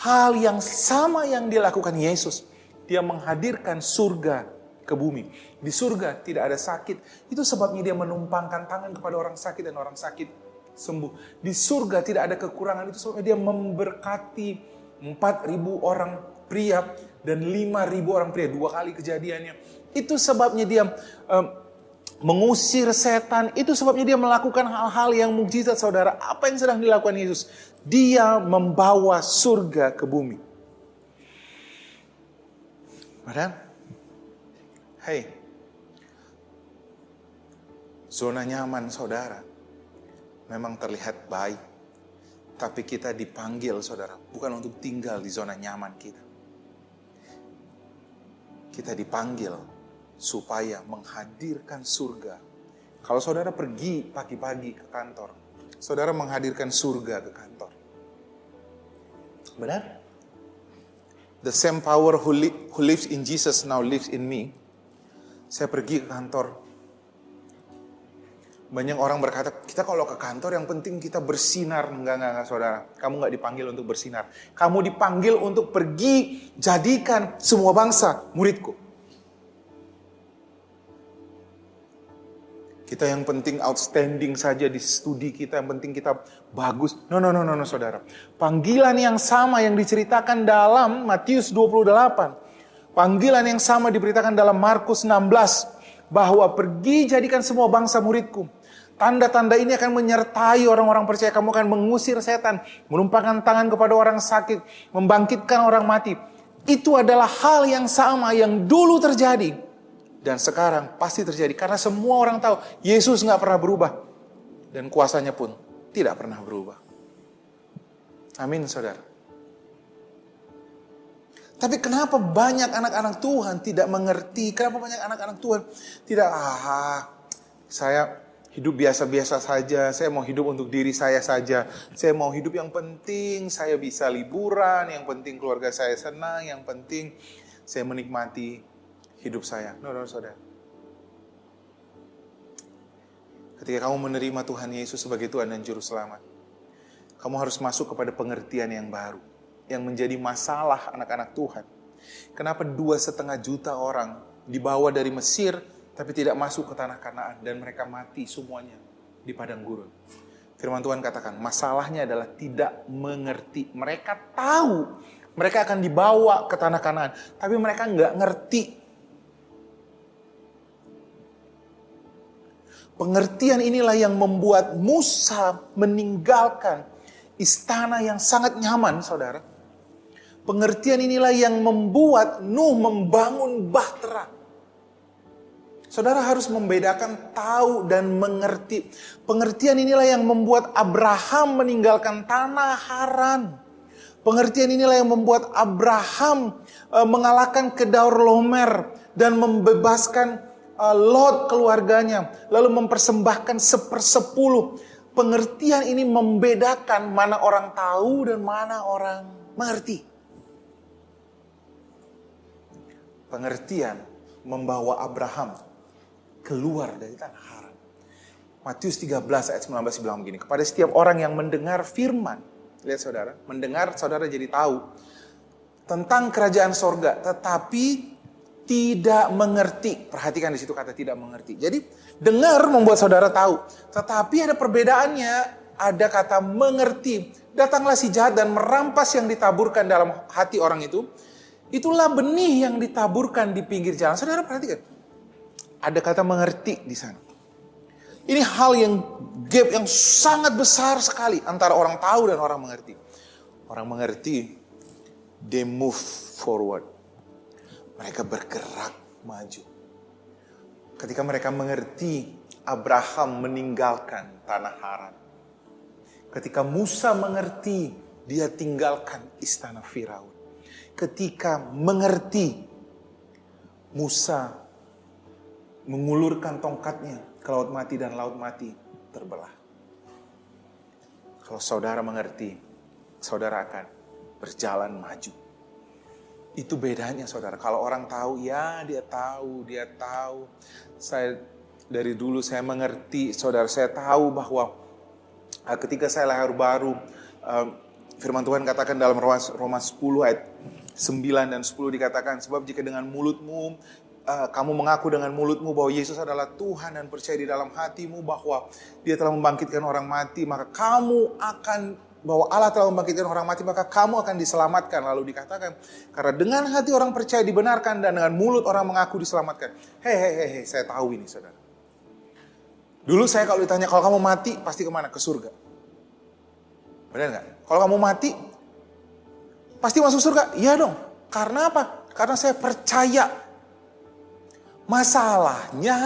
hal yang sama yang dilakukan Yesus. Dia menghadirkan surga ke bumi. Di surga tidak ada sakit. Itu sebabnya dia menumpangkan tangan kepada orang sakit dan orang sakit sembuh. Di surga tidak ada kekurangan. Itu sebabnya dia memberkati 4.000 orang pria dan 5.000 orang pria. 2 kali kejadiannya. Itu sebabnya dia mengusir setan. Itu sebabnya dia melakukan hal-hal yang mukjizat, saudara. Apa yang sedang dilakukan Yesus? Dia membawa surga ke bumi. Padahal, hey, zona nyaman saudara memang terlihat baik. Tapi kita dipanggil, saudara, bukan untuk tinggal di zona nyaman kita. Kita dipanggil supaya menghadirkan surga. Kalau saudara pergi pagi-pagi ke kantor, saudara menghadirkan surga ke kantor. Benar? The same power who lives in Jesus now lives in me. Saya pergi ke kantor. Banyak orang berkata, kita kalau ke kantor yang penting kita bersinar. Enggak, saudara. Kamu gak dipanggil untuk bersinar. Kamu dipanggil untuk pergi jadikan semua bangsa muridku. Kita yang penting outstanding saja di studi kita, yang penting kita bagus. No, saudara. Panggilan yang sama yang diceritakan dalam Matius 28. Panggilan yang sama diberitakan dalam Markus 16. Bahwa pergi jadikan semua bangsa muridku. Tanda-tanda ini akan menyertai orang-orang percaya. Kamu akan mengusir setan, menumpangkan tangan kepada orang sakit, membangkitkan orang mati. Itu adalah hal yang sama yang dulu terjadi. Dan sekarang pasti terjadi. Karena semua orang tahu Yesus gak pernah berubah. Dan kuasanya pun tidak pernah berubah. Amin, saudara. Tapi kenapa banyak anak-anak Tuhan tidak mengerti? Kenapa banyak anak-anak Tuhan tidak, saya hidup biasa-biasa saja. Saya mau hidup untuk diri saya saja. Saya mau hidup yang penting saya bisa liburan. Yang penting keluarga saya senang. Yang penting saya menikmati hidup saya. No, saudara. Ketika kamu menerima Tuhan Yesus sebagai Tuhan dan Juru Selamat, kamu harus masuk kepada pengertian yang baru. Yang menjadi masalah anak-anak Tuhan. Kenapa 2,5 juta orang dibawa dari Mesir, tapi tidak masuk ke tanah Kanaan, dan mereka mati semuanya di padang gurun. Firman Tuhan katakan, masalahnya adalah tidak mengerti. Mereka tahu mereka akan dibawa ke tanah Kanaan, tapi mereka nggak ngerti. Pengertian inilah yang membuat Musa meninggalkan istana yang sangat nyaman, saudara. Pengertian inilah yang membuat Nuh membangun bahtera. Saudara harus membedakan tahu dan mengerti. Pengertian inilah yang membuat Abraham meninggalkan tanah Haran. Pengertian inilah yang membuat Abraham mengalahkan Kedorlaomer dan membebaskan Lot keluarganya, lalu mempersembahkan 1/10. Pengertian ini membedakan mana orang tahu dan mana orang mengerti. Pengertian membawa Abraham keluar dari tanah haram. Matius 13 ayat 19 bilang begini, kepada setiap orang yang mendengar firman, lihat saudara, mendengar saudara jadi tahu tentang kerajaan sorga, tetapi tidak mengerti. Perhatikan di situ kata tidak mengerti. Jadi dengar membuat saudara tahu, tetapi ada perbedaannya. Ada kata mengerti. Datanglah si jahat dan merampas yang ditaburkan dalam hati orang itu. Itulah benih yang ditaburkan di pinggir jalan. Saudara perhatikan, ada kata mengerti di sana. Ini hal yang gap yang sangat besar sekali antara orang tahu dan orang mengerti. Orang mengerti, they move forward. Mereka bergerak maju. Ketika mereka mengerti, Abraham meninggalkan tanah haram. Ketika Musa mengerti, dia tinggalkan istana Firaun. Ketika mengerti, Musa mengulurkan tongkatnya ke laut mati dan laut mati terbelah. Kalau saudara mengerti, saudara akan berjalan maju. Itu bedanya saudara. Kalau orang tahu, ya dia tahu. Saya dari dulu saya mengerti, saudara, saya tahu bahwa ketika saya lahir baru, firman Tuhan katakan dalam Roma 10 ayat 9 dan 10 dikatakan, sebab jika dengan mulutmu kamu mengaku dengan mulutmu bahwa Yesus adalah Tuhan dan percaya di dalam hatimu bahwa Dia telah membangkitkan orang mati, maka kamu akan, bahwa Allah telah membangkitkan orang mati, maka kamu akan diselamatkan. Lalu dikatakan, karena dengan hati orang percaya dibenarkan dan dengan mulut orang mengaku diselamatkan. Hei, saya tahu ini saudara. Dulu saya kalau ditanya, kalau kamu mati pasti kemana? Ke surga. Benar nggak? Kalau kamu mati pasti masuk surga? Iya dong. Karena apa? Karena saya percaya. Masalahnya,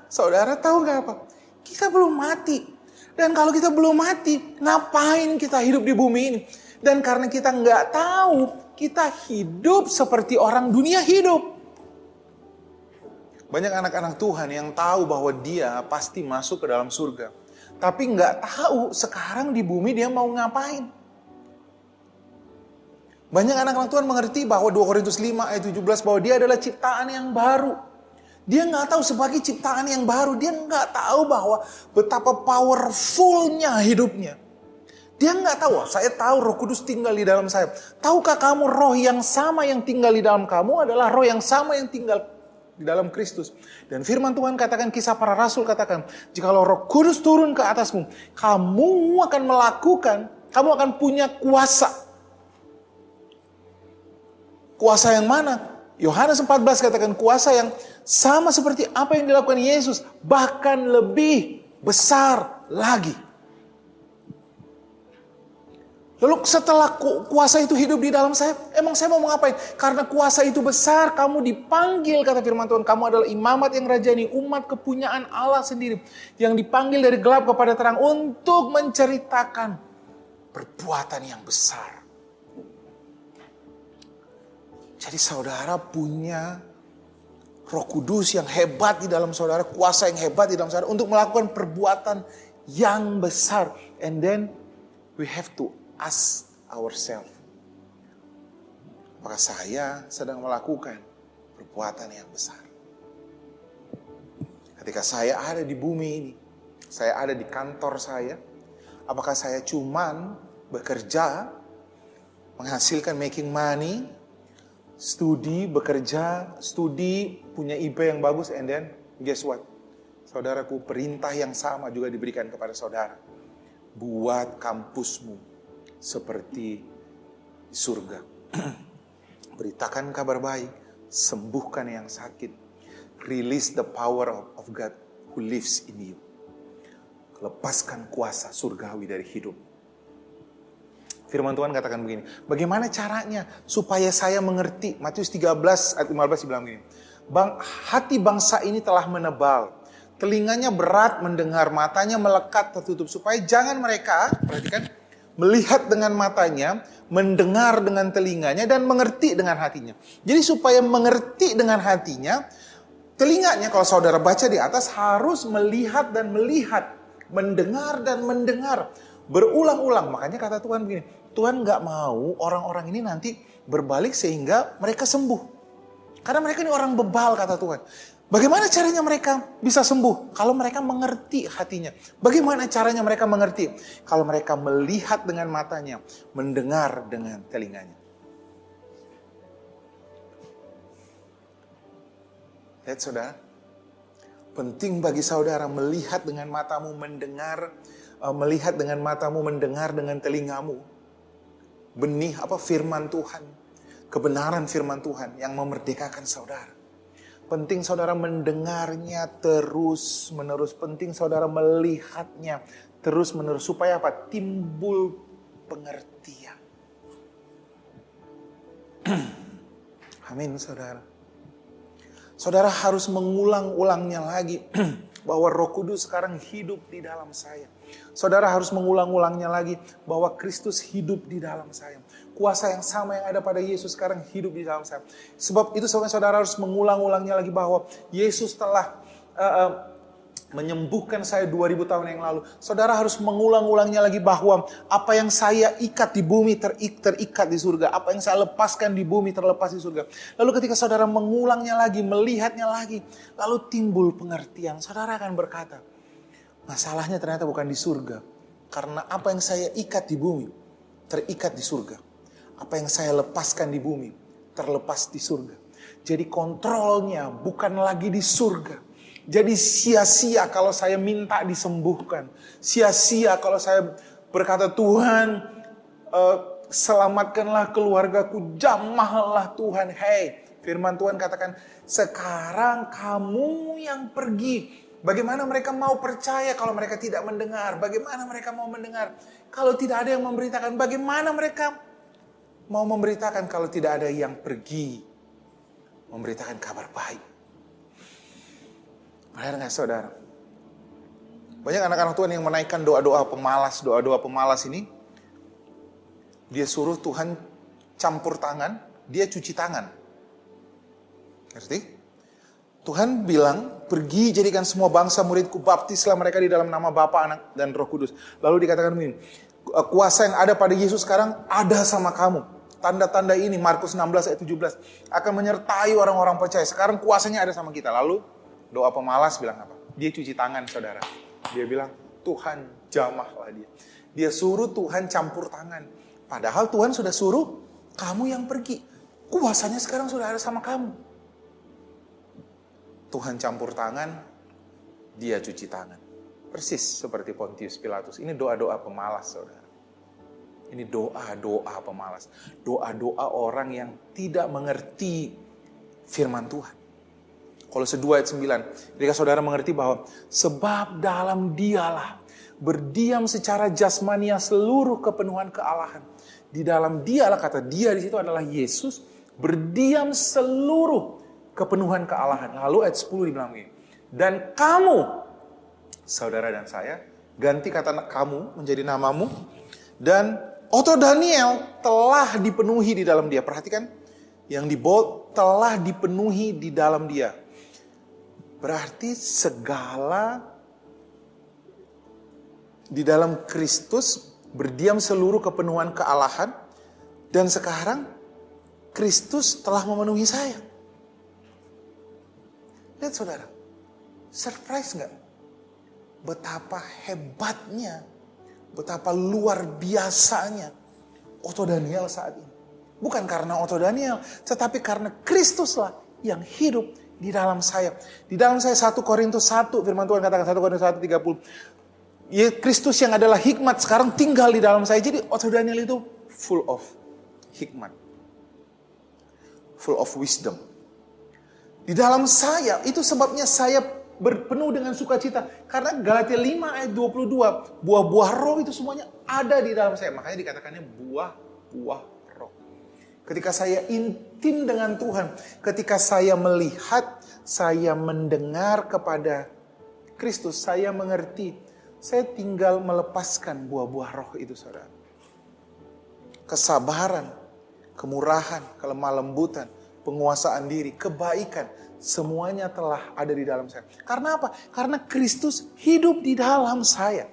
saudara tahu nggak apa? Kita belum mati. Dan kalau kita belum mati, ngapain kita hidup di bumi ini? Dan karena kita nggak tahu, kita hidup seperti orang dunia hidup. Banyak anak-anak Tuhan yang tahu bahwa dia pasti masuk ke dalam surga. Tapi nggak tahu sekarang di bumi dia mau ngapain. Banyak anak-anak Tuhan mengerti bahwa 2 Korintus 5 ayat 17 bahwa dia adalah ciptaan yang baru. Dia nggak tahu sebagai ciptaan yang baru. Dia nggak tahu bahwa betapa powerfulnya hidupnya. Dia nggak tahu. Saya tahu Roh Kudus tinggal di dalam saya. Tahukah kamu roh yang sama yang tinggal di dalam kamu adalah roh yang sama yang tinggal di dalam Kristus. Dan firman Tuhan katakan, Kisah Para Rasul katakan, jikalau Roh Kudus turun ke atasmu, kamu akan melakukan, kamu akan punya kuasa. Kuasa yang mana? Yohanes 14 katakan kuasa yang sama seperti apa yang dilakukan Yesus, bahkan lebih besar lagi. Lalu setelah kuasa itu hidup di dalam saya, emang saya mau ngapain? Karena kuasa itu besar, kamu dipanggil, kata firman Tuhan, kamu adalah imamat yang rajani, umat kepunyaan Allah sendiri, yang dipanggil dari gelap kepada terang untuk menceritakan perbuatan yang besar. Jadi saudara punya Roh Kudus yang hebat di dalam saudara, kuasa yang hebat di dalam saudara untuk melakukan perbuatan yang besar. And then we have to ask ourselves, apakah saya sedang melakukan perbuatan yang besar? Ketika saya ada di bumi ini, saya ada di kantor saya, apakah saya cuman bekerja, menghasilkan making money, studi, bekerja, studi, punya IP yang bagus, and then guess what? Saudaraku, perintah yang sama juga diberikan kepada saudara. Buat kampusmu seperti di surga. Beritakan kabar baik, sembuhkan yang sakit. Release the power of God who lives in you. Lepaskan kuasa surgawi dari hidup. Firman Tuhan katakan begini, bagaimana caranya supaya saya mengerti? Matius 13 ayat 15 bilang begini, hati bangsa ini telah menebal, telinganya berat mendengar, matanya melekat tertutup, supaya jangan mereka, perhatikan, melihat dengan matanya, mendengar dengan telinganya, dan mengerti dengan hatinya. Jadi supaya mengerti dengan hatinya, telinganya kalau saudara baca di atas harus melihat dan melihat, mendengar dan mendengar, berulang-ulang. Makanya kata Tuhan begini, Tuhan gak mau orang-orang ini nanti berbalik sehingga mereka sembuh. Karena mereka ini orang bebal kata Tuhan. Bagaimana caranya mereka bisa sembuh? Kalau mereka mengerti hatinya. Bagaimana caranya mereka mengerti? Kalau mereka melihat dengan matanya, mendengar dengan telinganya. Lihat saudara, penting bagi saudara melihat dengan matamu, mendengar, melihat dengan matamu, mendengar dengan telingamu. Benih firman Tuhan, kebenaran firman Tuhan yang memerdekakan saudara. Penting saudara mendengarnya terus menerus. Penting saudara melihatnya terus menerus. Supaya apa? Timbul pengertian. Amin saudara. Saudara harus mengulang-ulangnya lagi. Bahwa Roh Kudus sekarang hidup di dalam saya. Saudara harus mengulang-ulangnya lagi. Bahwa Kristus hidup di dalam saya. Kuasa yang sama yang ada pada Yesus sekarang hidup di dalam saya. Sebab itu saudara harus mengulang-ulangnya lagi bahwa Yesus telah menyembuhkan saya 2000 tahun yang lalu. Saudara harus mengulang-ulangnya lagi bahwa apa yang saya ikat di bumi terikat di surga. Apa yang saya lepaskan di bumi terlepas di surga. Lalu ketika saudara mengulangnya lagi, melihatnya lagi, lalu timbul pengertian. Saudara akan berkata, masalahnya ternyata bukan di surga. Karena apa yang saya ikat di bumi terikat di surga. Apa yang saya lepaskan di bumi terlepas di surga. Jadi kontrolnya bukan lagi di surga. Jadi sia-sia kalau saya minta disembuhkan. Sia-sia kalau saya berkata, Tuhan selamatkanlah keluargaku, jamahlah Tuhan. Hei, firman Tuhan katakan, sekarang kamu yang pergi. Bagaimana mereka mau percaya kalau mereka tidak mendengar? Bagaimana mereka mau mendengar kalau tidak ada yang memberitakan? Bagaimana mereka mau memberitakan kalau tidak ada yang pergi memberitakan kabar baik? Benar gak saudara? Banyak anak-anak Tuhan yang menaikkan doa-doa pemalas ini. Dia suruh Tuhan campur tangan, dia cuci tangan. Ngerti? Tuhan bilang, pergi jadikan semua bangsa muridku, baptislah mereka di dalam nama Bapa, Anak, dan Roh Kudus. Lalu dikatakan begini, kuasa yang ada pada Yesus sekarang ada sama kamu. Tanda-tanda ini, Markus 16 ayat 17, akan menyertai orang-orang percaya. Sekarang kuasanya ada sama kita. Lalu doa pemalas bilang apa? Dia cuci tangan saudara. Dia bilang, Tuhan jamahlah dia. Dia suruh Tuhan campur tangan. Padahal Tuhan sudah suruh kamu yang pergi. Kuasanya sekarang sudah ada sama kamu. Tuhan campur tangan, dia cuci tangan. Persis seperti Pontius Pilatus. Ini doa-doa pemalas saudara. Ini doa-doa pemalas. Doa-doa orang yang tidak mengerti firman Tuhan. Kolose 2 ayat 9. Ketika saudara mengerti bahwa sebab dalam dialah berdiam secara jasmania seluruh kepenuhan kealahan. Di dalam dialah, kata dia di situ adalah Yesus, berdiam seluruh kepenuhan kealahan. Lalu ayat 10 dibilang begini. Dan kamu, saudara dan saya, ganti kata kamu menjadi namamu. Dan Oto Daniel telah dipenuhi di dalam dia. Perhatikan, yang di bold, telah dipenuhi di dalam dia. Berarti segala di dalam Kristus berdiam seluruh kepenuhan kealahan. Dan sekarang Kristus telah memenuhi saya. Lihat saudara, surprise gak? Betapa hebatnya, betapa luar biasanya Oto Daniel saat ini. Bukan karena Oto Daniel, tetapi karena Kristuslah yang hidup di dalam saya. Di dalam saya 1 Korintus 1, firman Tuhan katakan 1 Korintus 1:30. Ya, Kristus yang adalah hikmat sekarang tinggal di dalam saya. Jadi Oto Daniel itu full of hikmat. Full of wisdom. Di dalam saya, itu sebabnya saya berpenuh dengan sukacita. Karena Galatia 5 ayat 22, buah-buah roh itu semuanya ada di dalam saya. Makanya dikatakannya buah-buah roh. Ketika saya intim dengan Tuhan, ketika saya melihat, saya mendengar kepada Kristus, saya mengerti, saya tinggal melepaskan buah-buah roh itu saudara. kesabaran, kemurahan, kelemah lembutan, penguasaan diri, kebaikan, semuanya telah ada di dalam saya. Karena apa? Karena Kristus hidup di dalam saya.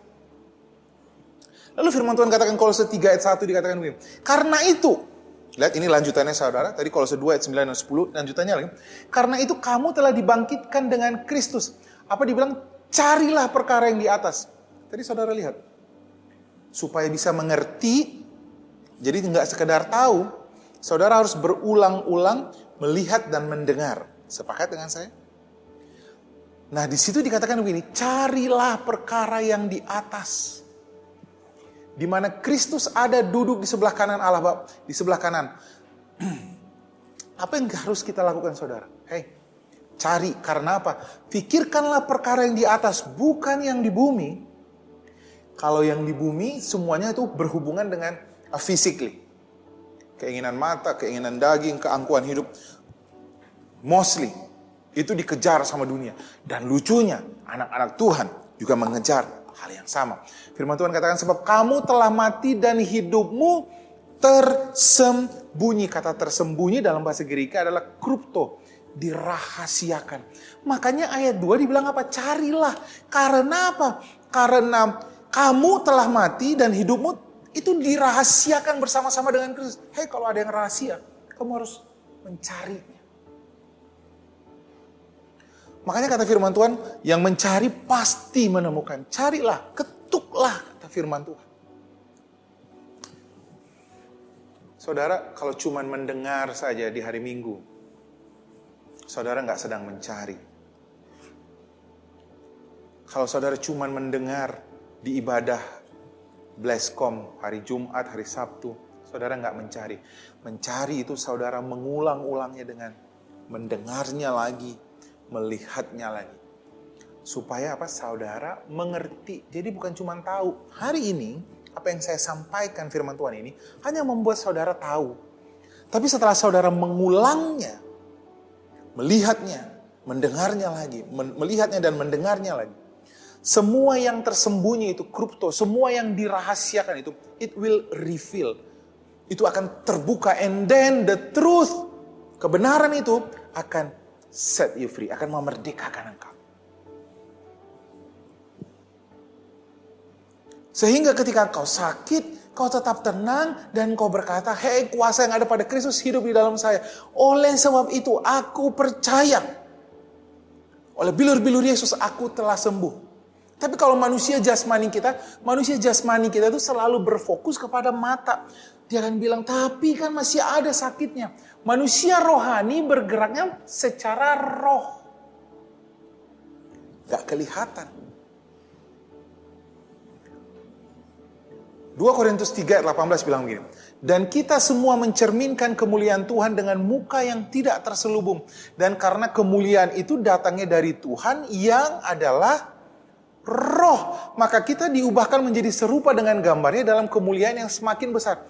Lalu firman Tuhan katakan Kolose 3 ayat 1 dikatakan begini. Karena itu, lihat ini lanjutannya saudara, tadi Kolose 2 ayat 9 dan 10, lanjutannya lagi. Karena itu kamu telah dibangkitkan dengan Kristus. Apa dibilang? Carilah perkara yang di atas. Tadi saudara lihat. Supaya bisa mengerti, jadi nggak sekedar tahu, saudara harus berulang-ulang melihat dan mendengar. Sepakat dengan saya? Nah di situ dikatakan begini, carilah perkara yang di atas. Di mana Kristus ada duduk di sebelah kanan Allah Bapa, di sebelah kanan. Apa yang harus kita lakukan saudara? Cari, karena apa? Pikirkanlah perkara yang di atas, bukan yang di bumi. Kalau yang di bumi semuanya itu berhubungan dengan physically. Keinginan mata, keinginan daging, keangkuhan hidup. Mostly itu dikejar sama dunia. Dan lucunya anak-anak Tuhan juga mengejar hal yang sama. Firman Tuhan katakan sebab kamu telah mati dan hidupmu tersembunyi. Kata tersembunyi dalam bahasa Girika adalah krupto, dirahasiakan. Makanya ayat 2 dibilang apa? Carilah. Karena apa? Karena kamu telah mati dan hidupmu itu dirahasiakan bersama-sama dengan Kristus. Kalau ada yang rahasia, kamu harus mencarinya. Makanya kata firman Tuhan, yang mencari pasti menemukan. Carilah, ketuklah, kata firman Tuhan. Saudara, kalau cuma mendengar saja di hari Minggu, saudara nggak sedang mencari. Kalau saudara cuma mendengar di ibadah Blesscom, hari Jumat, hari Sabtu, saudara nggak mencari. Mencari itu saudara mengulang-ulangnya dengan mendengarnya lagi, melihatnya lagi. Supaya apa? Saudara mengerti. Jadi bukan cuma tahu. Hari ini, apa yang saya sampaikan firman Tuhan ini, hanya membuat saudara tahu. Tapi setelah saudara mengulangnya, melihatnya, mendengarnya lagi, melihatnya dan mendengarnya lagi. Semua yang tersembunyi itu krupto, semua yang dirahasiakan itu, it will reveal. Itu akan terbuka, and then the truth, kebenaran itu akan set you free, akan memerdekakan engkau. Sehingga ketika engkau sakit, kau tetap tenang dan kau berkata, kuasa yang ada pada Kristus hidup di dalam saya. Oleh sebab itu aku percaya, oleh bilur-bilur Yesus aku telah sembuh. Tapi kalau manusia jasmani kita itu selalu berfokus kepada mata. Dia akan bilang, tapi kan masih ada sakitnya. Manusia rohani bergeraknya secara roh. Gak kelihatan. 2 Korintus 3 ayat 18 bilang begini. Dan kita semua mencerminkan kemuliaan Tuhan dengan muka yang tidak terselubung. Dan karena kemuliaan itu datangnya dari Tuhan yang adalah roh, maka kita diubahkan menjadi serupa dengan gambarnya dalam kemuliaan yang semakin besar.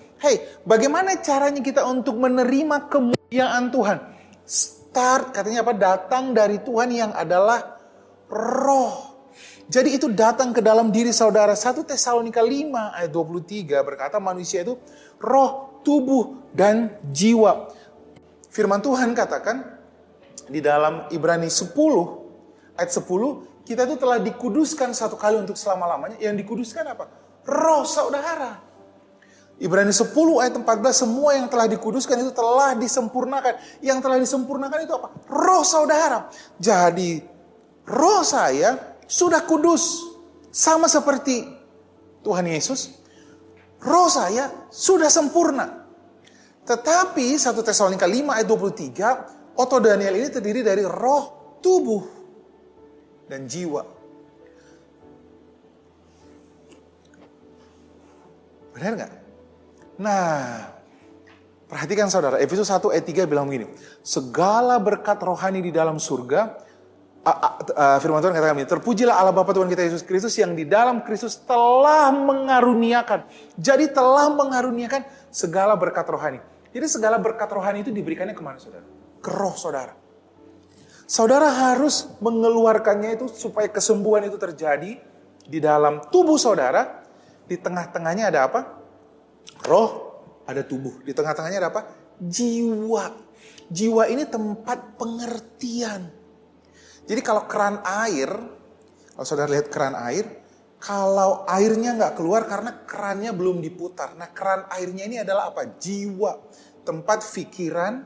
Bagaimana caranya kita untuk menerima kemuliaan Tuhan? Start, katanya apa? Datang dari Tuhan yang adalah roh. Jadi itu datang ke dalam diri saudara. 1 Tesalonika 5 ayat 23 berkata manusia itu roh, tubuh, dan jiwa. Firman Tuhan katakan di dalam Ibrani 10 ayat 10, kita itu telah dikuduskan satu kali untuk selama-lamanya. Yang dikuduskan apa? Roh saudara. Ibrani 10 ayat 14, semua yang telah dikuduskan itu telah disempurnakan. Yang telah disempurnakan itu apa? Roh saudara. Jadi roh saya sudah kudus. Sama seperti Tuhan Yesus. Roh saya sudah sempurna. Tetapi 1 Tesalonika 5 ayat 23, Otto Daniel ini terdiri dari roh, tubuh, dan jiwa. Benar gak? Nah, perhatikan saudara, Efesus 1 ayat 3 bilang begini. Segala berkat rohani di dalam surga, firman Tuhan katakan begini, terpujilah Allah Bapa Tuhan kita Yesus Kristus yang di dalam Kristus telah mengaruniakan. Jadi telah mengaruniakan segala berkat rohani. Jadi segala berkat rohani itu diberikannya kemana saudara? Ke roh saudara. Saudara harus mengeluarkannya itu supaya kesembuhan itu terjadi di dalam tubuh saudara. Di tengah-tengahnya ada apa? Roh, ada tubuh. Di tengah-tengahnya ada apa? Jiwa. Jiwa ini tempat pengertian. Jadi kalau keran air, kalau saudara lihat keran air, kalau airnya nggak keluar karena kerannya belum diputar. Nah, keran airnya ini adalah apa? Jiwa, tempat pikiran,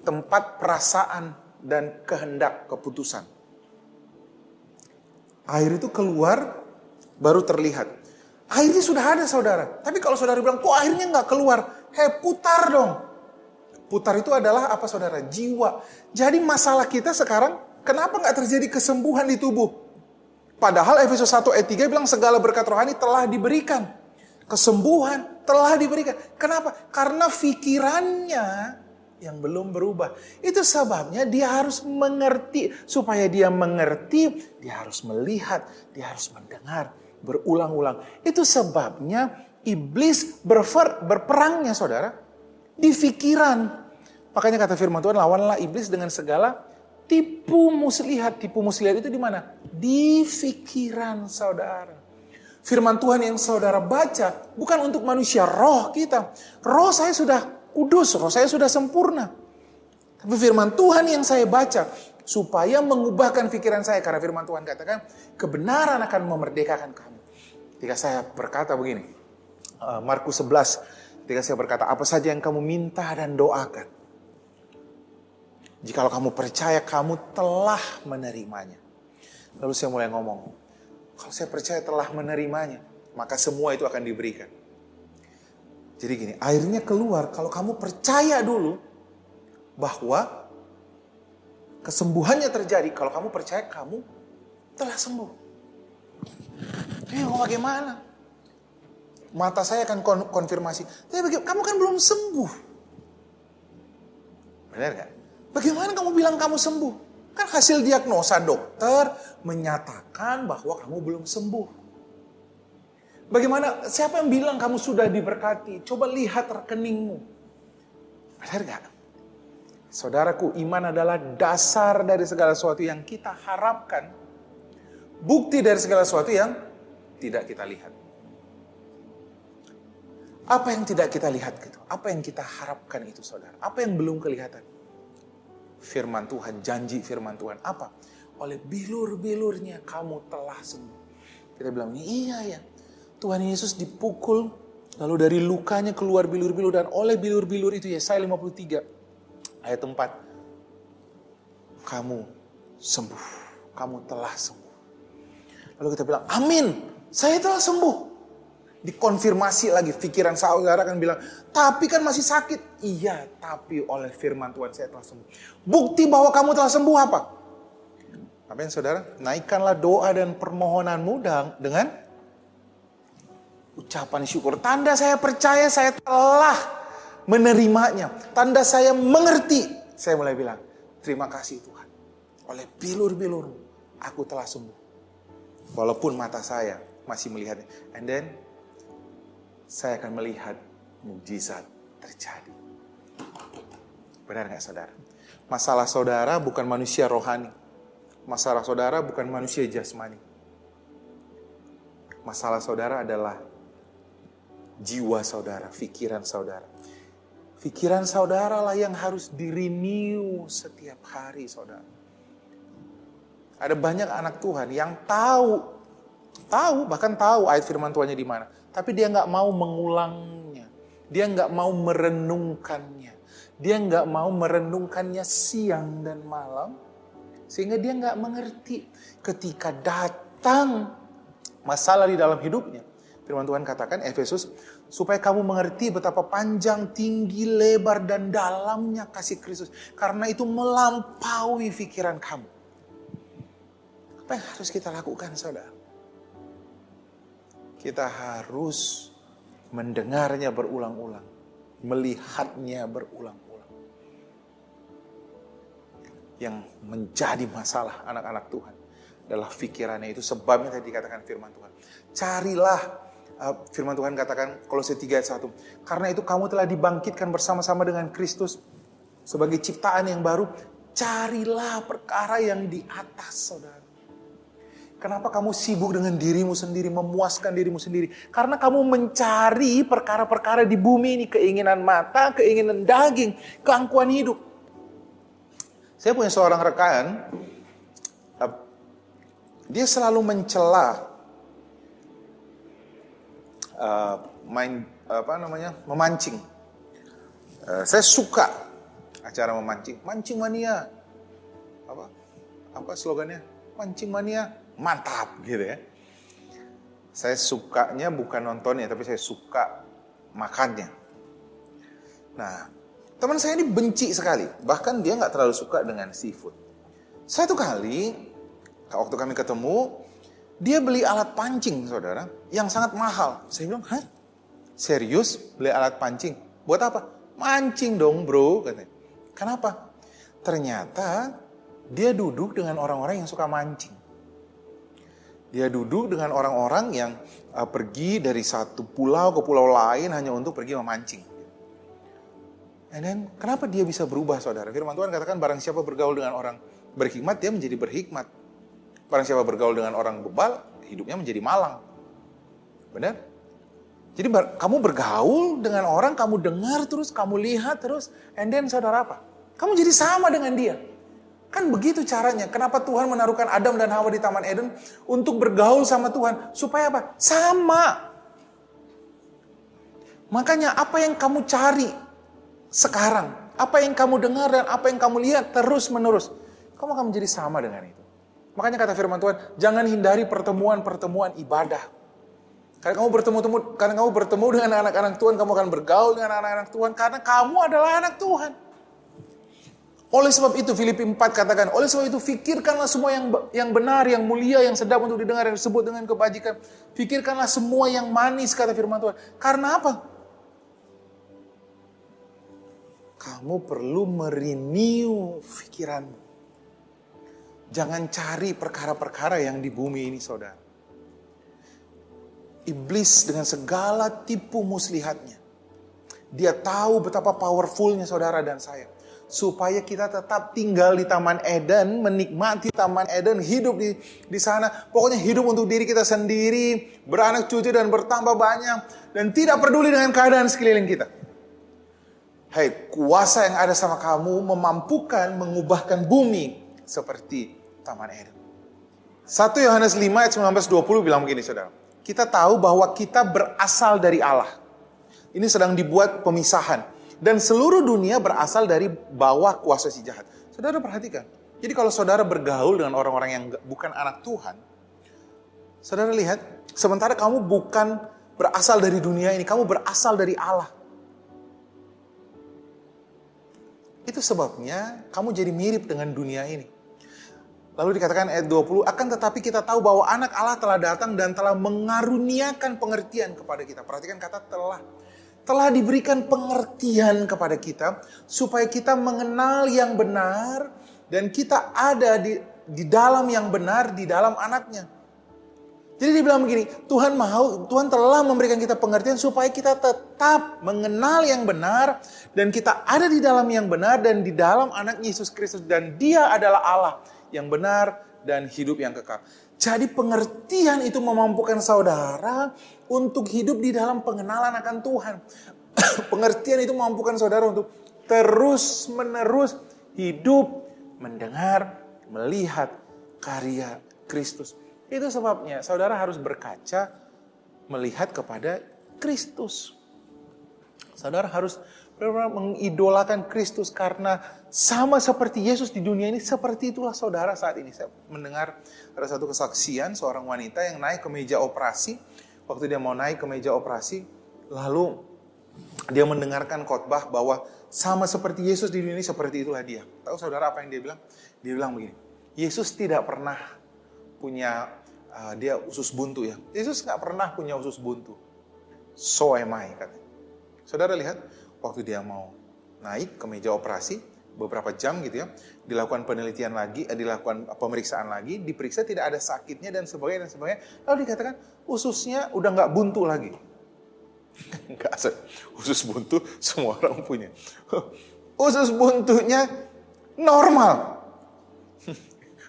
tempat perasaan, dan kehendak, keputusan. Air itu keluar, baru terlihat. Airnya sudah ada saudara. Tapi kalau saudara bilang, kok airnya nggak keluar? Putar dong. Putar itu adalah apa saudara? Jiwa. Jadi masalah kita sekarang, kenapa nggak terjadi kesembuhan di tubuh? Padahal Efesus 1 ayat 3 bilang segala berkat rohani telah diberikan. Kesembuhan telah diberikan. Kenapa? Karena pikirannya yang belum berubah. Itu sebabnya dia harus mengerti. Supaya dia mengerti, dia harus melihat, dia harus mendengar. Berulang-ulang. Itu sebabnya iblis berperangnya saudara. Di pikiran. Makanya kata firman Tuhan, lawanlah iblis dengan segala tipu muslihat. Tipu muslihat itu di mana? Di pikiran saudara. Firman Tuhan yang saudara baca bukan untuk manusia, roh kita. Roh saya sudah kudus, roh saya sudah sempurna. Tapi firman Tuhan yang saya baca supaya mengubahkan pikiran saya. Karena firman Tuhan katakan kebenaran akan memerdekakan kamu. Ketika saya berkata begini, Markus 11, ketika saya berkata apa saja yang kamu minta dan doakan. Jikalau kamu percaya, kamu telah menerimanya. Lalu saya mulai ngomong, kalau saya percaya telah menerimanya, maka semua itu akan diberikan. Jadi gini, airnya keluar kalau kamu percaya dulu bahwa kesembuhannya terjadi. Kalau kamu percaya, kamu telah sembuh. Mau bagaimana? Mata saya akan konfirmasi, tapi kamu kan belum sembuh. Benar gak? Bagaimana kamu bilang kamu sembuh? Kan hasil diagnosa dokter menyatakan bahwa kamu belum sembuh. Bagaimana? Siapa yang bilang kamu sudah diberkati? Coba lihat rekeningmu. Benar gak? Saudaraku, iman adalah dasar dari segala sesuatu yang kita harapkan. Bukti dari segala sesuatu yang tidak kita lihat. Apa yang tidak kita lihat gitu? Apa yang kita harapkan itu saudara? Apa yang belum kelihatan? Firman Tuhan, janji firman Tuhan. Apa? Oleh bilur-bilurnya kamu telah sembuh. Kita bilang, iya ya. Tuhan Yesus dipukul, lalu dari lukanya keluar bilur-bilur. Dan oleh bilur-bilur itu, Yesaya 53 ayat 4. Kamu sembuh. Kamu telah sembuh. Lalu kita bilang, amin. Saya telah sembuh. Dikonfirmasi lagi, pikiran saudara akan bilang, tapi kan masih sakit. Iya, tapi oleh firman Tuhan saya telah sembuh. Bukti bahwa kamu telah sembuh apa? Apa yang saudara? Naikkanlah doa dan permohonanmu dengan ucapan syukur. Tanda saya percaya saya telah menerimanya. Tanda saya mengerti. Saya mulai bilang, terima kasih Tuhan. Oleh bilur-bilurmu, aku telah sembuh. Walaupun mata saya masih melihatnya. And then, saya akan melihat mukjizat terjadi. Benar gak saudara? Masalah saudara bukan manusia rohani. Masalah saudara bukan manusia jasmani. Masalah saudara adalah jiwa saudara, pikiran saudara. Pikiran saudara lah yang harus di-renew setiap hari saudara. Ada banyak anak Tuhan yang bahkan tahu ayat firman Tuhannya di mana. Tapi dia nggak mau mengulangnya. Dia nggak mau merenungkannya. Dia nggak mau merenungkannya siang dan malam. Sehingga dia nggak mengerti. Ketika datang masalah di dalam hidupnya. Firman Tuhan katakan, Efesus, supaya kamu mengerti betapa panjang, tinggi, lebar, dan dalamnya kasih Kristus. Karena itu melampaui pikiran kamu. Apa yang harus kita lakukan, saudara? Kita harus mendengarnya berulang-ulang. Melihatnya berulang-ulang. Yang menjadi masalah anak-anak Tuhan adalah pikirannya itu. Sebabnya tadi dikatakan firman Tuhan. Carilah, firman Tuhan katakan Kolose 3 ayat 1. Karena itu kamu telah dibangkitkan bersama-sama dengan Kristus sebagai ciptaan yang baru. Carilah perkara yang di atas, saudara. Kenapa kamu sibuk dengan dirimu sendiri, memuaskan dirimu sendiri? Karena kamu mencari perkara-perkara di bumi ini, keinginan mata, keinginan daging, keangkuhan hidup. Saya punya seorang rekan, dia selalu mencela memancing. Saya suka acara memancing, mancing mania. Apa slogannya? Mancing mania, mantap gitu ya. Saya sukanya bukan nontonnya, tapi saya suka makannya. Nah, teman saya ini benci sekali, bahkan dia nggak terlalu suka dengan seafood. Satu kali, waktu kami ketemu, dia beli alat pancing, saudara, yang sangat mahal. Saya bilang, hah? Serius beli alat pancing? Buat apa? Mancing dong bro, katanya. Kenapa? Ternyata dia duduk dengan orang-orang yang suka mancing. Dia duduk dengan orang-orang yang pergi dari satu pulau ke pulau lain hanya untuk pergi memancing. And then, kenapa dia bisa berubah, saudara? Firman Tuhan katakan, barang siapa bergaul dengan orang berhikmat, dia menjadi berhikmat. Barang siapa bergaul dengan orang bebal, hidupnya menjadi malang. Benar? Jadi kamu bergaul dengan orang, kamu dengar terus, kamu lihat terus, and then saudara apa? Kamu jadi sama dengan dia. Kan begitu caranya. Kenapa Tuhan menaruhkan Adam dan Hawa di Taman Eden? Untuk bergaul sama Tuhan. Supaya apa? Sama. Makanya apa yang kamu cari sekarang, apa yang kamu dengar dan apa yang kamu lihat terus menerus, kamu akan menjadi sama dengan itu. Makanya kata firman Tuhan, jangan hindari pertemuan-pertemuan ibadah. Karena kamu bertemu dengan anak-anak Tuhan, kamu akan bergaul dengan anak-anak Tuhan karena kamu adalah anak Tuhan. Oleh sebab itu Filipi 4 katakan, oleh sebab itu fikirkanlah semua yang benar, yang mulia, yang sedap untuk didengar, yang disebut dengan kebajikan. Fikirkanlah semua yang manis, kata firman Tuhan. Karena apa? Kamu perlu merenew pikiranmu. Jangan cari perkara-perkara yang di bumi ini, saudara. Iblis dengan segala tipu muslihatnya. Dia tahu betapa powerfulnya saudara dan saya. Supaya kita tetap tinggal di Taman Eden, menikmati Taman Eden, hidup di sana. Pokoknya hidup untuk diri kita sendiri, beranak cucu dan bertambah banyak. Dan tidak peduli dengan keadaan sekeliling kita. Hei, kuasa yang ada sama kamu memampukan mengubahkan bumi seperti Taman Eden. 1 Yohanes 5 ayat 19-20 bilang begini, saudara. Kita tahu bahwa kita berasal dari Allah. Ini sedang dibuat pemisahan. Dan seluruh dunia berasal dari bawah kuasa si jahat. Saudara perhatikan. Jadi kalau saudara bergaul dengan orang-orang yang bukan anak Tuhan, saudara lihat, sementara kamu bukan berasal dari dunia ini, kamu berasal dari Allah. Itu sebabnya kamu jadi mirip dengan dunia ini. Lalu dikatakan ayat 20, akan tetapi kita tahu bahwa anak Allah telah datang dan telah mengaruniakan pengertian kepada kita. Perhatikan kata telah. Telah diberikan pengertian kepada kita supaya kita mengenal yang benar dan kita ada di dalam yang benar, di dalam anaknya. Jadi dia bilang begini, Tuhan telah memberikan kita pengertian supaya kita tetap mengenal yang benar dan kita ada di dalam yang benar dan di dalam anak Yesus Kristus dan dia adalah Allah yang benar dan hidup yang kekal. Jadi pengertian itu memampukan saudara untuk hidup di dalam pengenalan akan Tuhan. Pengertian itu memampukan saudara untuk terus-menerus hidup, mendengar, melihat karya Kristus. Itu sebabnya saudara harus berkaca melihat kepada Kristus. Saudara harus benar-benar mengidolakan Kristus karena sama seperti Yesus di dunia ini, seperti itulah saudara saat ini. Saya mendengar ada satu kesaksian seorang wanita yang naik ke meja operasi. Waktu dia mau naik ke meja operasi, lalu dia mendengarkan khotbah bahwa sama seperti Yesus di dunia ini, seperti itulah dia. Tahu saudara apa yang dia bilang? Dia bilang begini, Yesus tidak pernah punya dia usus buntu ya. Yesus gak pernah punya usus buntu. So am I, katanya. Saudara lihat, waktu dia mau naik ke meja operasi, beberapa jam gitu ya, dilakukan penelitian lagi, dilakukan pemeriksaan lagi, diperiksa tidak ada sakitnya dan sebagainya. Lalu dikatakan ususnya udah gak buntu lagi. Enggak, usus buntu semua orang punya. Usus buntunya normal.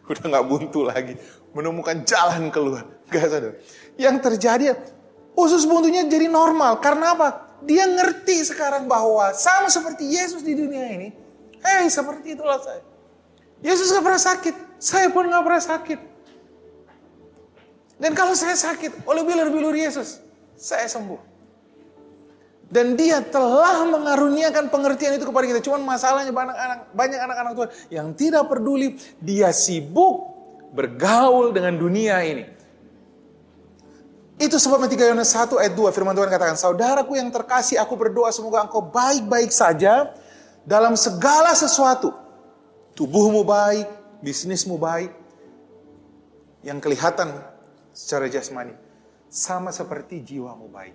Udah gak buntu lagi. menemukan jalan keluar. Gak saudara. Yang terjadi, usus buntunya jadi normal. Karena apa? Dia ngerti sekarang bahwa sama seperti Yesus di dunia ini. Seperti itulah saya. Yesus gak pernah sakit. Saya pun gak pernah sakit. Dan kalau saya sakit, oleh bilur-bilur Yesus, saya sembuh. Dan dia telah mengaruniakan pengertian itu kepada kita. Cuman masalahnya banyak anak-anak Tuhan yang tidak peduli. Dia sibuk bergaul dengan dunia ini. Itu sebabnya 3 Yohanes 1 ayat 2 firman Tuhan katakan, saudaraku yang terkasih, aku berdoa semoga engkau baik-baik saja dalam segala sesuatu. Tubuhmu baik, bisnismu baik. Yang kelihatan secara jasmani sama seperti jiwamu baik.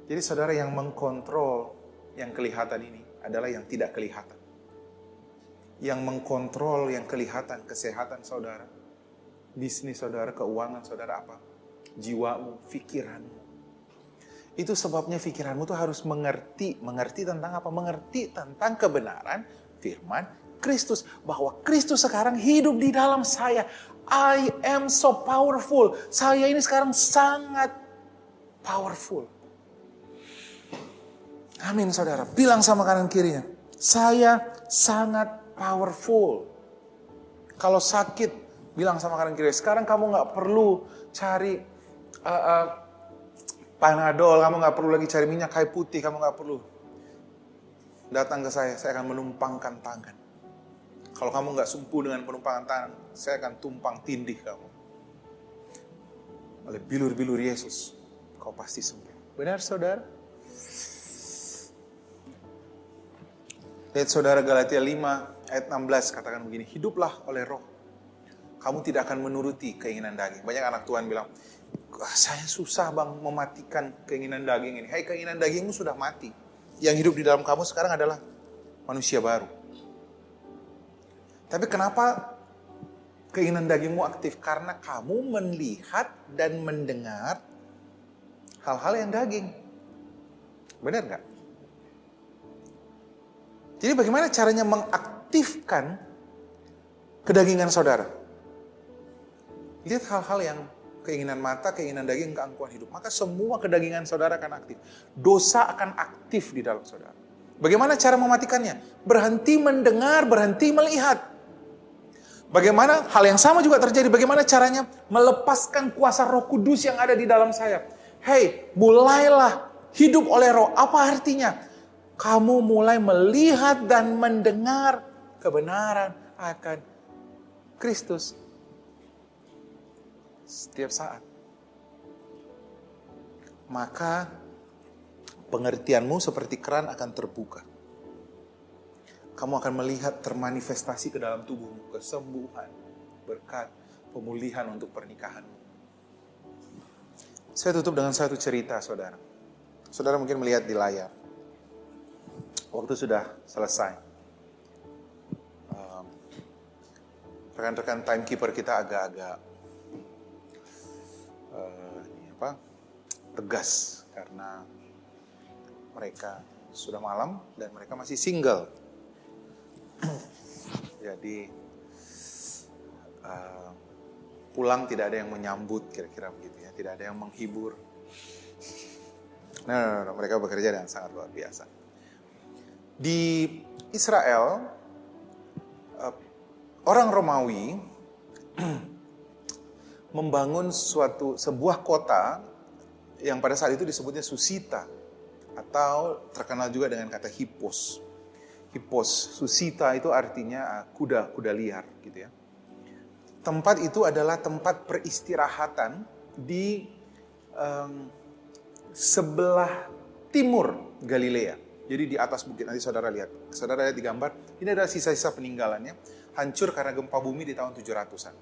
Jadi saudara, yang mengkontrol yang kelihatan ini adalah yang tidak kelihatan. Yang mengkontrol yang kelihatan, kesehatan saudara, bisnis saudara, keuangan saudara apa? Jiwamu, pikiranmu. Itu sebabnya pikiranmu tuh harus mengerti tentang apa? Mengerti tentang kebenaran firman Kristus. Bahwa Kristus sekarang hidup di dalam saya. I am so powerful. Saya ini sekarang sangat powerful. Amin saudara. Bilang sama kanan kirinya. Saya sangat powerful. Kalau sakit, bilang sama kanan kiri. Sekarang kamu gak perlu cari Panadol. Kamu gak perlu lagi cari minyak kayu putih. Kamu gak perlu. Datang ke saya akan menumpangkan tangan. Kalau kamu gak sumpu dengan penumpangan tangan, saya akan tumpang tindih kamu. Oleh bilur-bilur Yesus, kau pasti sembuh. Benar saudara? Lihat saudara, Galatia 5 ayat 16 katakan begini, hiduplah oleh roh. Kamu tidak akan menuruti keinginan daging. Banyak anak Tuhan bilang, saya susah bang mematikan keinginan daging ini. Keinginan dagingmu sudah mati. Yang hidup di dalam kamu sekarang adalah manusia baru. Tapi kenapa keinginan dagingmu aktif? Karena kamu melihat dan mendengar hal-hal yang daging. Benar gak? Jadi bagaimana caranya mengaktifkan kedagingan saudara? Lihat hal-hal yang keinginan mata, keinginan daging, keangkuhan hidup. Maka semua kedagingan saudara akan aktif. Dosa akan aktif di dalam saudara. Bagaimana cara mematikannya? Berhenti mendengar, berhenti melihat. Bagaimana hal yang sama juga terjadi? Bagaimana caranya melepaskan kuasa Roh Kudus yang ada di dalam saya? Mulailah hidup oleh Roh. Apa artinya? Kamu mulai melihat dan mendengar kebenaran akan Kristus setiap saat. Maka pengertianmu seperti keran akan terbuka. Kamu akan melihat termanifestasi ke dalam tubuhmu, kesembuhan, berkat, pemulihan untuk pernikahanmu. Saya tutup dengan satu cerita, saudara. Saudara mungkin melihat di layar. Waktu sudah selesai. Rekan-rekan timekeeper kita agak-agak tegas karena mereka sudah malam dan mereka masih single. Jadi pulang tidak ada yang menyambut, kira-kira begitu ya, tidak ada yang menghibur. No, mereka bekerja dengan sangat luar biasa. Di Israel, orang Romawi membangun sebuah kota yang pada saat itu disebutnya Susita, atau terkenal juga dengan kata Hippos. Hippos, Susita itu artinya kuda liar gitu ya. Tempat itu adalah tempat peristirahatan di sebelah timur Galilea. Jadi di atas bukit, nanti saudara lihat di gambar, ini adalah sisa-sisa peninggalannya, hancur karena gempa bumi di tahun 700-an.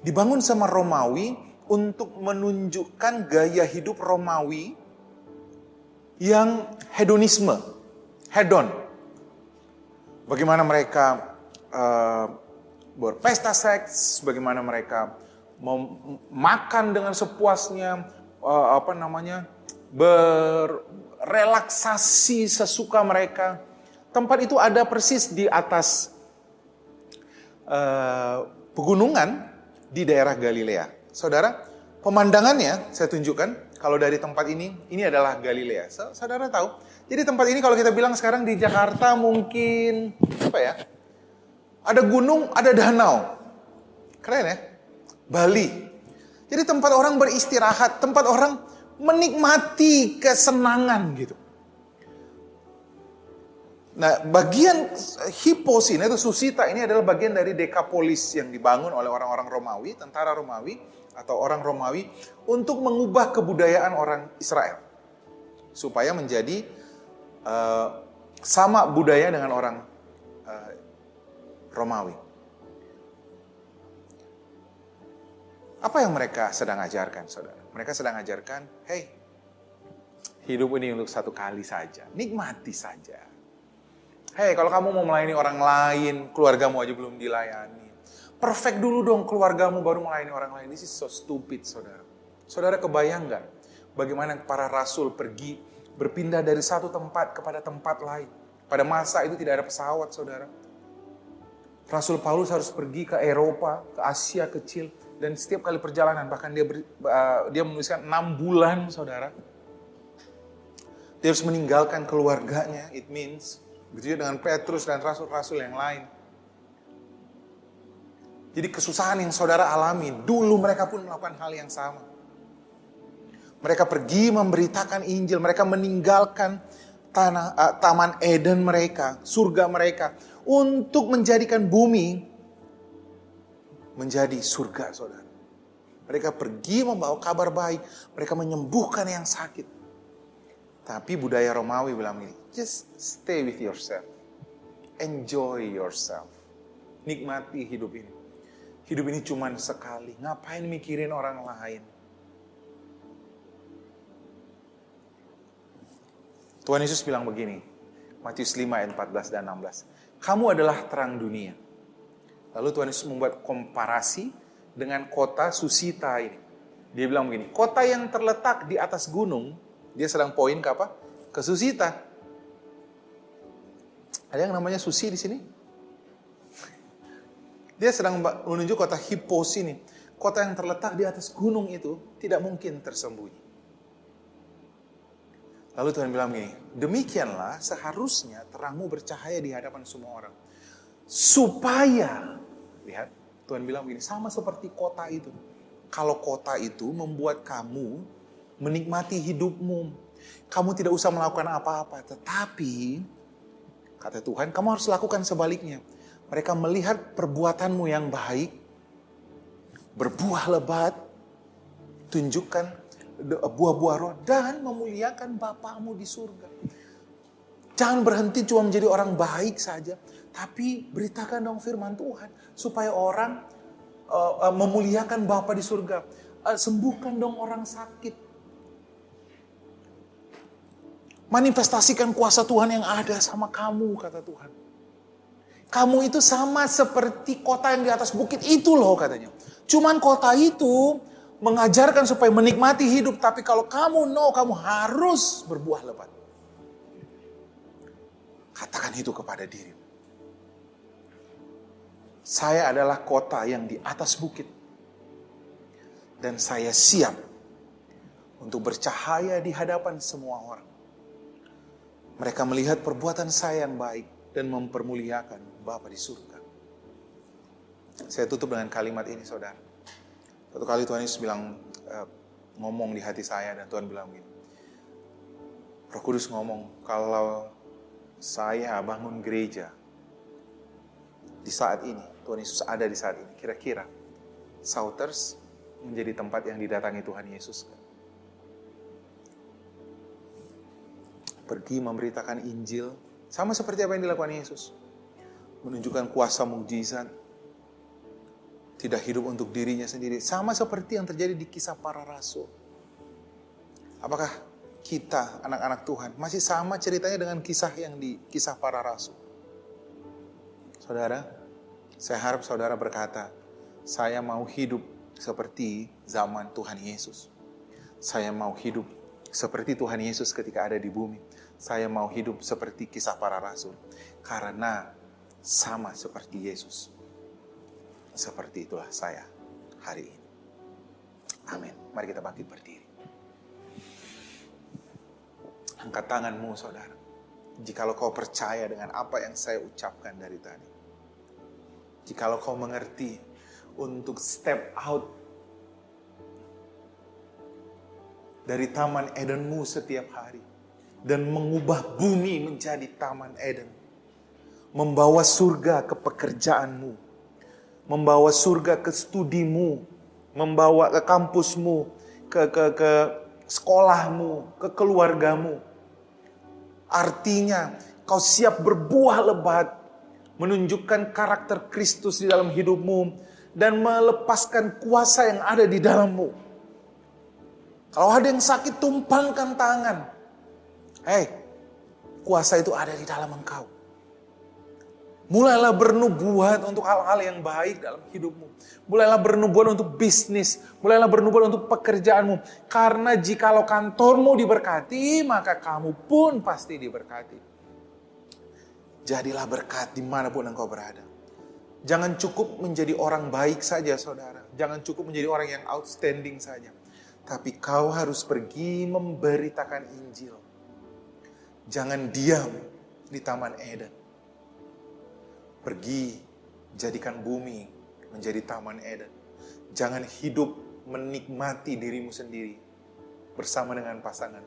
Dibangun sama Romawi untuk menunjukkan gaya hidup Romawi yang hedon. Bagaimana mereka berpesta seks, bagaimana mereka makan dengan sepuasnya, berrelaksasi sesuka mereka. Tempat itu ada persis di atas pegunungan, di daerah Galilea. Saudara, pemandangannya saya tunjukkan, kalau dari tempat ini adalah Galilea. Saudara tahu, jadi tempat ini kalau kita bilang sekarang di Jakarta mungkin, apa ya, ada gunung, ada danau. Keren ya? Bali. Jadi tempat orang beristirahat, tempat orang menikmati kesenangan gitu. Nah, bagian Hippos ini atau Susita ini adalah bagian dari Dekapolis yang dibangun oleh orang-orang Romawi, tentara Romawi atau orang Romawi untuk mengubah kebudayaan orang Israel supaya menjadi sama budaya dengan orang Romawi. Apa yang mereka sedang ajarkan, saudara? Mereka sedang ajarkan, hey, hidup ini untuk satu kali saja, nikmati saja. Hey, kalau kamu mau melayani orang lain, keluargamu aja belum dilayani. Perfect dulu dong keluargamu baru melayani orang lain. This is so stupid, saudara. Saudara kebayang gak bagaimana para rasul pergi berpindah dari satu tempat kepada tempat lain. Pada masa itu tidak ada pesawat, saudara. Rasul Paulus harus pergi ke Eropa, ke Asia kecil. Dan setiap kali perjalanan, bahkan dia menuliskan 6 bulan, saudara. Dia harus meninggalkan keluarganya, it means. Begitu juga dengan Petrus dan rasul-rasul yang lain. Jadi kesusahan yang saudara alami, dulu mereka pun melakukan hal yang sama. Mereka pergi memberitakan Injil, mereka meninggalkan Taman Eden mereka, surga mereka, untuk menjadikan bumi menjadi surga, saudara. Mereka pergi membawa kabar baik, mereka menyembuhkan yang sakit. Tapi budaya Romawi bilang ini, just stay with yourself. Enjoy yourself. Nikmati hidup ini. Hidup ini cuma sekali. Ngapain mikirin orang lain? Tuhan Yesus bilang begini. Matius 5 ayat 14 dan 16. Kamu adalah terang dunia. Lalu Tuhan Yesus membuat komparasi dengan kota Susita ini. Dia bilang begini, kota yang terletak di atas gunung, dia sedang poin ke apa? Ke Susita. Ada yang namanya Susi di sini? Dia sedang menunjuk kota Hippos ini. Kota yang terletak di atas gunung itu tidak mungkin tersembunyi. Lalu Tuhan bilang begini, demikianlah seharusnya terangmu bercahaya di hadapan semua orang. Supaya, lihat, Tuhan bilang begini, sama seperti kota itu. Kalau kota itu membuat kamu menikmati hidupmu, kamu tidak usah melakukan apa-apa. Tetapi, kata Tuhan, kamu harus lakukan sebaliknya. Mereka melihat perbuatanmu yang baik, berbuah lebat, tunjukkan buah-buah roh, dan memuliakan Bapamu di surga. Jangan berhenti cuma menjadi orang baik saja, tapi beritakan dong firman Tuhan, supaya orang memuliakan Bapa di surga. Sembuhkan dong orang sakit. Manifestasikan kuasa Tuhan yang ada sama kamu, kata Tuhan. Kamu itu sama seperti kota yang di atas bukit itu loh, katanya. Cuman kota itu mengajarkan supaya menikmati hidup, tapi kalau kamu kamu harus berbuah lebat. Katakan itu kepada dirimu. Saya adalah kota yang di atas bukit. Dan saya siap untuk bercahaya di hadapan semua orang. Mereka melihat perbuatan saya yang baik dan mempermuliakan Bapa di surga. Saya tutup dengan kalimat ini, saudara. Satu kali Tuhan Yesus bilang, ngomong di hati saya, dan Tuhan bilang begini. Roh Kudus ngomong, kalau saya bangun gereja di saat ini, Tuhan Yesus ada di saat ini, kira-kira Souters menjadi tempat yang didatangi Tuhan Yesus. Pergi memberitakan Injil, sama seperti apa yang dilakukan Yesus. Menunjukkan kuasa mukjizat, tidak hidup untuk dirinya sendiri. Sama seperti yang terjadi di kisah para rasul. Apakah kita, anak-anak Tuhan, masih sama ceritanya dengan kisah yang di kisah para rasul? Saudara, saya harap saudara berkata, saya mau hidup seperti zaman Tuhan Yesus. Saya mau hidup seperti Tuhan Yesus ketika ada di bumi. Saya mau hidup seperti kisah para rasul. Karena sama seperti Yesus. Seperti itulah saya hari ini. Amin. Mari kita bangkit berdiri. Angkat tanganmu saudara. Jikalau kau percaya dengan apa yang saya ucapkan dari tadi. Jikalau kau mengerti untuk step out dari Taman Edenmu setiap hari. Dan mengubah bumi menjadi Taman Eden. Membawa surga ke pekerjaanmu. Membawa surga ke studimu. Membawa ke kampusmu. Ke sekolahmu. Ke keluargamu. Artinya kau siap berbuah lebat. Menunjukkan karakter Kristus di dalam hidupmu. Dan melepaskan kuasa yang ada di dalammu. Kalau ada yang sakit, tumpangkan tangan. Hei, kuasa itu ada di dalam engkau. Mulailah bernubuat untuk hal-hal yang baik dalam hidupmu. Mulailah bernubuat untuk bisnis. Mulailah bernubuat untuk pekerjaanmu. Karena jikalau kantormu diberkati, maka kamu pun pasti diberkati. Jadilah berkat dimanapun engkau berada. Jangan cukup menjadi orang baik saja saudara. Jangan cukup menjadi orang yang outstanding saja. Tapi kau harus pergi memberitakan Injil. Jangan diam di Taman Eden. Pergi jadikan bumi menjadi Taman Eden. Jangan hidup menikmati dirimu sendiri bersama dengan pasangan.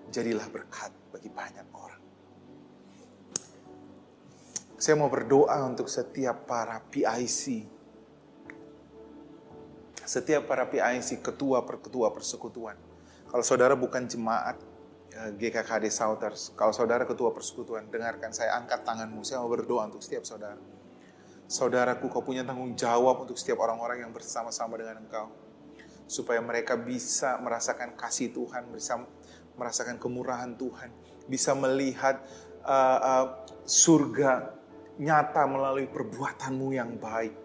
Jadilah berkat bagi banyak orang. Saya mau berdoa untuk setiap para PIC. Setiap para PIC, ketua persekutuan. Kalau saudara bukan jemaat GKKD Sauters, kalau saudara ketua persekutuan, dengarkan saya, angkat tanganmu. Saya mau berdoa untuk setiap saudara. Saudaraku, kau punya tanggung jawab untuk setiap orang-orang yang bersama-sama dengan engkau. Supaya mereka bisa merasakan kasih Tuhan, bisa merasakan kemurahan Tuhan. Bisa melihat surga nyata melalui perbuatanmu yang baik.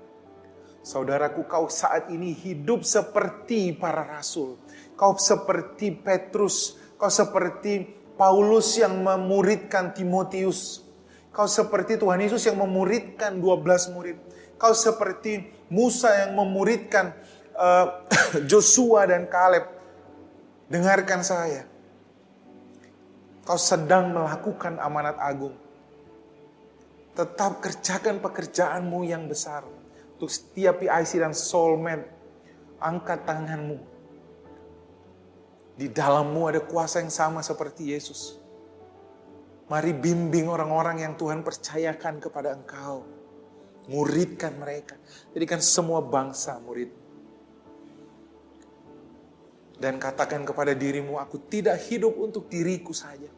Saudaraku, kau saat ini hidup seperti para rasul. Kau seperti Petrus. Kau seperti Paulus yang memuridkan Timotius. Kau seperti Tuhan Yesus yang memuridkan 12 murid. Kau seperti Musa yang memuridkan Joshua dan Kaleb. Dengarkan saya. Kau sedang melakukan amanat agung. Tetap kerjakan pekerjaanmu yang besar. Untuk setiap PIC dan soulmate, angkat tanganmu. Di dalammu ada kuasa yang sama seperti Yesus. Mari bimbing orang-orang yang Tuhan percayakan kepada engkau. Muridkan mereka. Jadikan semua bangsa murid. Dan katakan kepada dirimu, aku tidak hidup untuk diriku saja.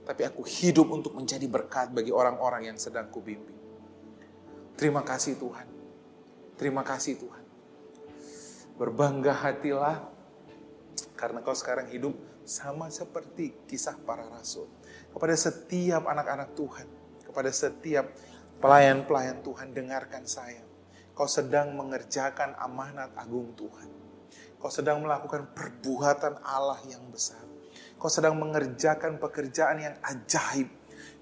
Tapi aku hidup untuk menjadi berkat bagi orang-orang yang sedang kubimbing. Terima kasih Tuhan. Terima kasih Tuhan. Berbangga hatilah karena kau sekarang hidup sama seperti kisah para rasul. Kepada setiap anak-anak Tuhan, kepada setiap pelayan-pelayan Tuhan, dengarkan saya. Kau sedang mengerjakan amanat agung Tuhan. Kau sedang melakukan perbuatan Allah yang besar. Kau sedang mengerjakan pekerjaan yang ajaib.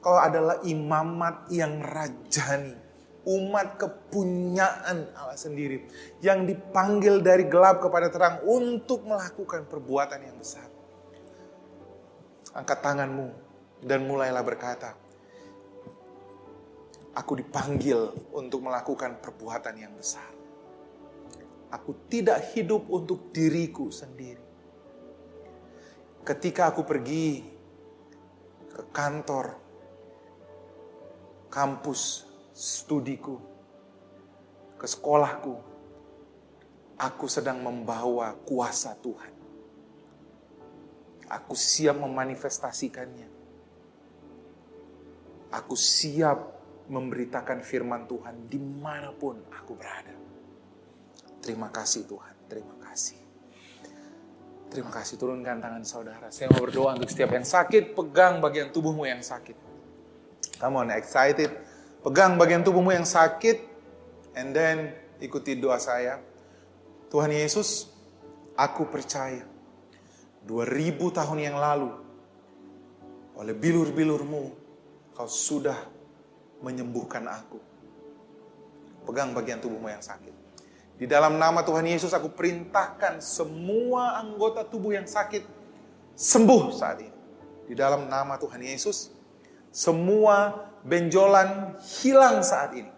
Kau adalah imamat yang rajani. Umat kepunyaan Allah sendiri. Yang dipanggil dari gelap kepada terang untuk melakukan perbuatan yang besar. Angkat tanganmu dan mulailah berkata, aku dipanggil untuk melakukan perbuatan yang besar. Aku tidak hidup untuk diriku sendiri. Ketika aku pergi ke kantor, kampus, studiku, ke sekolahku, aku sedang membawa kuasa Tuhan. Aku siap memanifestasikannya. Aku siap memberitakan firman Tuhan dimanapun aku berada. Terima kasih Tuhan, terima kasih. Terima kasih, turunkan tangan saudara. Saya mau berdoa untuk setiap yang sakit, pegang bagian tubuhmu yang sakit. Come on, excited. Pegang bagian tubuhmu yang sakit, and then ikuti doa saya. Tuhan Yesus, aku percaya 2000 tahun yang lalu, oleh bilur-bilurmu, kau sudah menyembuhkan aku. Pegang bagian tubuhmu yang sakit. Di dalam nama Tuhan Yesus aku perintahkan semua anggota tubuh yang sakit sembuh saat ini. Di dalam nama Tuhan Yesus, semua benjolan hilang saat ini.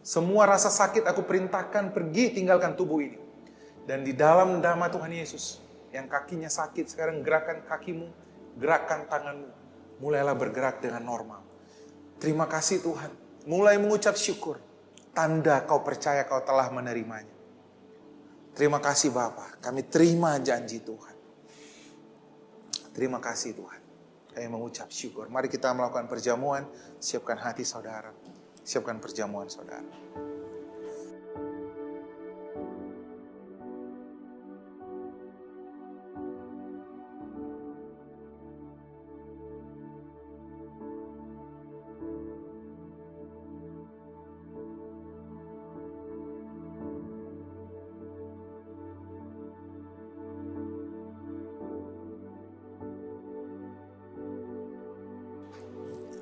Semua rasa sakit aku perintahkan pergi tinggalkan tubuh ini. Dan di dalam nama Tuhan Yesus, yang kakinya sakit sekarang gerakan kakimu, gerakan tanganmu, mulailah bergerak dengan normal. Terima kasih Tuhan, mulai mengucap syukur. Tanda kau percaya kau telah menerimanya. Terima kasih Bapa, kami terima janji Tuhan. Terima kasih Tuhan, kami mengucap syukur. Mari kita melakukan perjamuan, siapkan hati saudara, siapkan perjamuan saudara.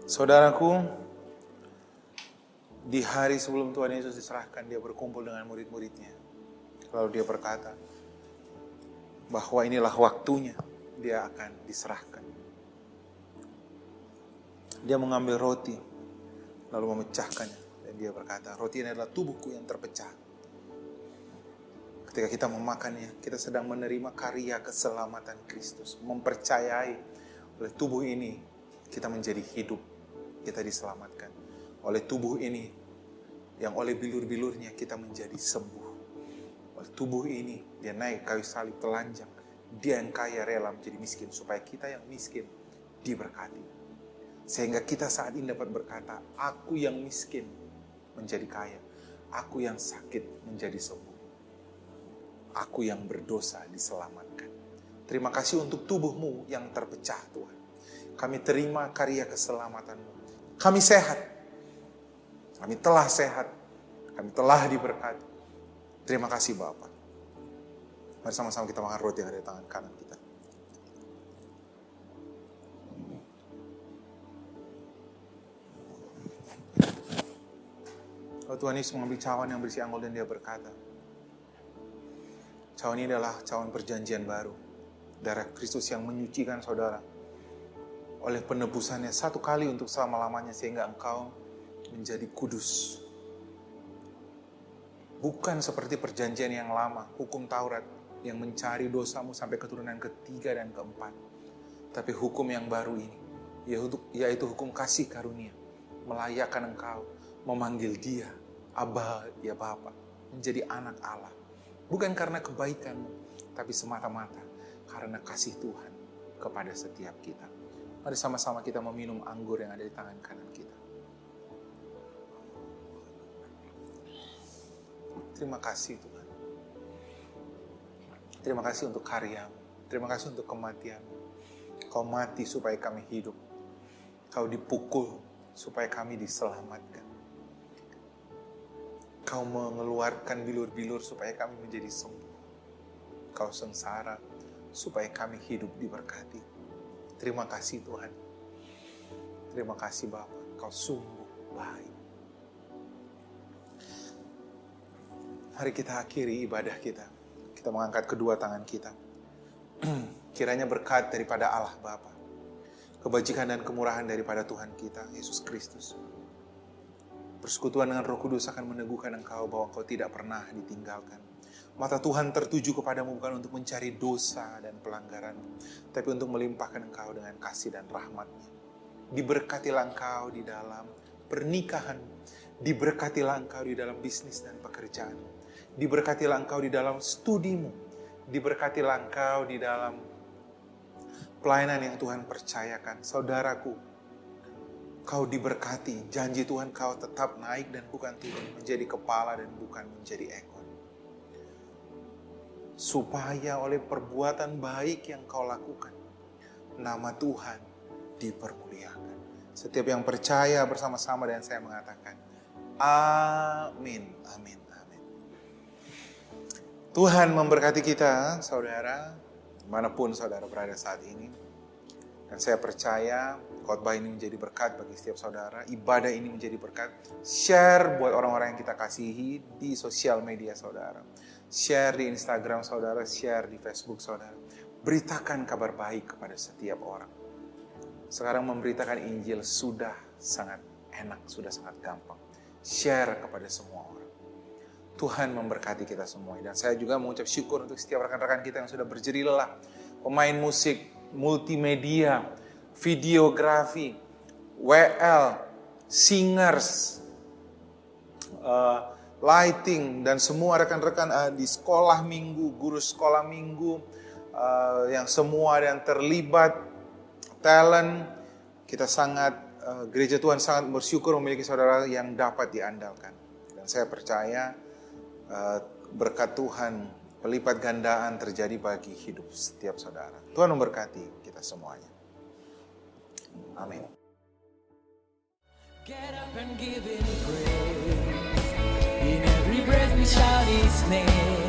Saudaraku, di hari sebelum Tuhan Yesus diserahkan, dia berkumpul dengan murid-muridnya. Lalu dia berkata, bahwa inilah waktunya dia akan diserahkan. Dia mengambil roti, lalu memecahkannya. Dan dia berkata, roti ini adalah tubuhku yang terpecah. Ketika kita memakannya, kita sedang menerima karya keselamatan Kristus. Mempercayai oleh tubuh ini, kita menjadi hidup. Kita diselamatkan oleh tubuh ini yang oleh bilur-bilurnya kita menjadi sembuh. Oleh tubuh ini dia naik kayu salib telanjang. Dia yang kaya rela menjadi miskin supaya kita yang miskin diberkati. Sehingga kita saat ini dapat berkata, aku yang miskin menjadi kaya. Aku yang sakit menjadi sembuh. Aku yang berdosa diselamatkan. Terima kasih untuk tubuhmu yang terpecah Tuhan. Kami terima karya keselamatanmu. Kami sehat. Kami telah sehat. Kami telah diberkati. Terima kasih Bapa. Mari sama-sama kita makan roti yang ada di tangan kanan kita. Lalu Tuhan Yesus mengambil cawan yang berisi anggur dan dia berkata, cawan ini adalah cawan perjanjian baru. Darah Kristus yang menyucikan saudara oleh penebusannya satu kali untuk selama-lamanya sehingga engkau menjadi kudus. Bukan seperti perjanjian yang lama, hukum Taurat yang mencari dosamu sampai keturunan ketiga dan keempat. Tapi hukum yang baru ini, yaitu hukum kasih karunia, melayakkan engkau memanggil dia, Abba ya Bapa, menjadi anak Allah. Bukan karena kebaikanmu, tapi semata-mata karena kasih Tuhan kepada setiap kita. Mari sama-sama kita meminum anggur yang ada di tangan kanan kita. Terima kasih Tuhan. Terima kasih untuk karyamu. Terima kasih untuk kematianmu. Kau mati supaya kami hidup. Kau dipukul supaya kami diselamatkan. Kau mengeluarkan bilur-bilur supaya kami menjadi sembuh. Kau sengsara supaya kami hidup diberkati. Terima kasih Tuhan. Terima kasih Bapa, Kau sungguh baik. Mari kita akhiri ibadah kita. Kita mengangkat kedua tangan kita. Kiranya berkat daripada Allah Bapa, kebajikan dan kemurahan daripada Tuhan kita, Yesus Kristus. Persekutuan dengan Roh Kudus akan meneguhkan engkau bahwa engkau tidak pernah ditinggalkan. Mata Tuhan tertuju kepadamu bukan untuk mencari dosa dan pelanggaranmu, tapi untuk melimpahkan engkau dengan kasih dan rahmat-Nya. Diberkatilah engkau di dalam pernikahan, diberkatilah engkau di dalam bisnis dan pekerjaan, diberkatilah engkau di dalam studimu, diberkatilah engkau di dalam pelayanan yang Tuhan percayakan. Saudaraku, kau diberkati, janji Tuhan kau tetap naik dan bukan turun, menjadi kepala dan bukan menjadi ekor. Supaya oleh perbuatan baik yang kau lakukan, nama Tuhan dipermuliakan. Setiap yang percaya bersama-sama dan saya mengatakan, amin, amin, amin. Tuhan memberkati kita, saudara, dimanapun saudara berada saat ini. Dan saya percaya khotbah ini menjadi berkat bagi setiap saudara, ibadah ini menjadi berkat. Share buat orang-orang yang kita kasihi di sosial media saudara. Share di Instagram saudara, share di Facebook saudara. Beritakan kabar baik kepada setiap orang. Sekarang memberitakan Injil sudah sangat enak, sudah sangat gampang. Share kepada semua orang. Tuhan memberkati kita semua. Dan saya juga mengucap syukur untuk setiap rekan-rekan kita yang sudah berjerih lelah. Pemain musik, multimedia, videografi, WL, singers, lighting, dan semua rekan-rekan di sekolah minggu, guru sekolah minggu, yang semua yang terlibat, talent, kita sangat, gereja Tuhan sangat bersyukur memiliki saudara yang dapat diandalkan. Dan saya percaya berkat Tuhan, pelipat gandaan terjadi bagi hidup setiap saudara. Tuhan memberkati kita semuanya. Amin. Get up and give him praise. In every breath we shout his name.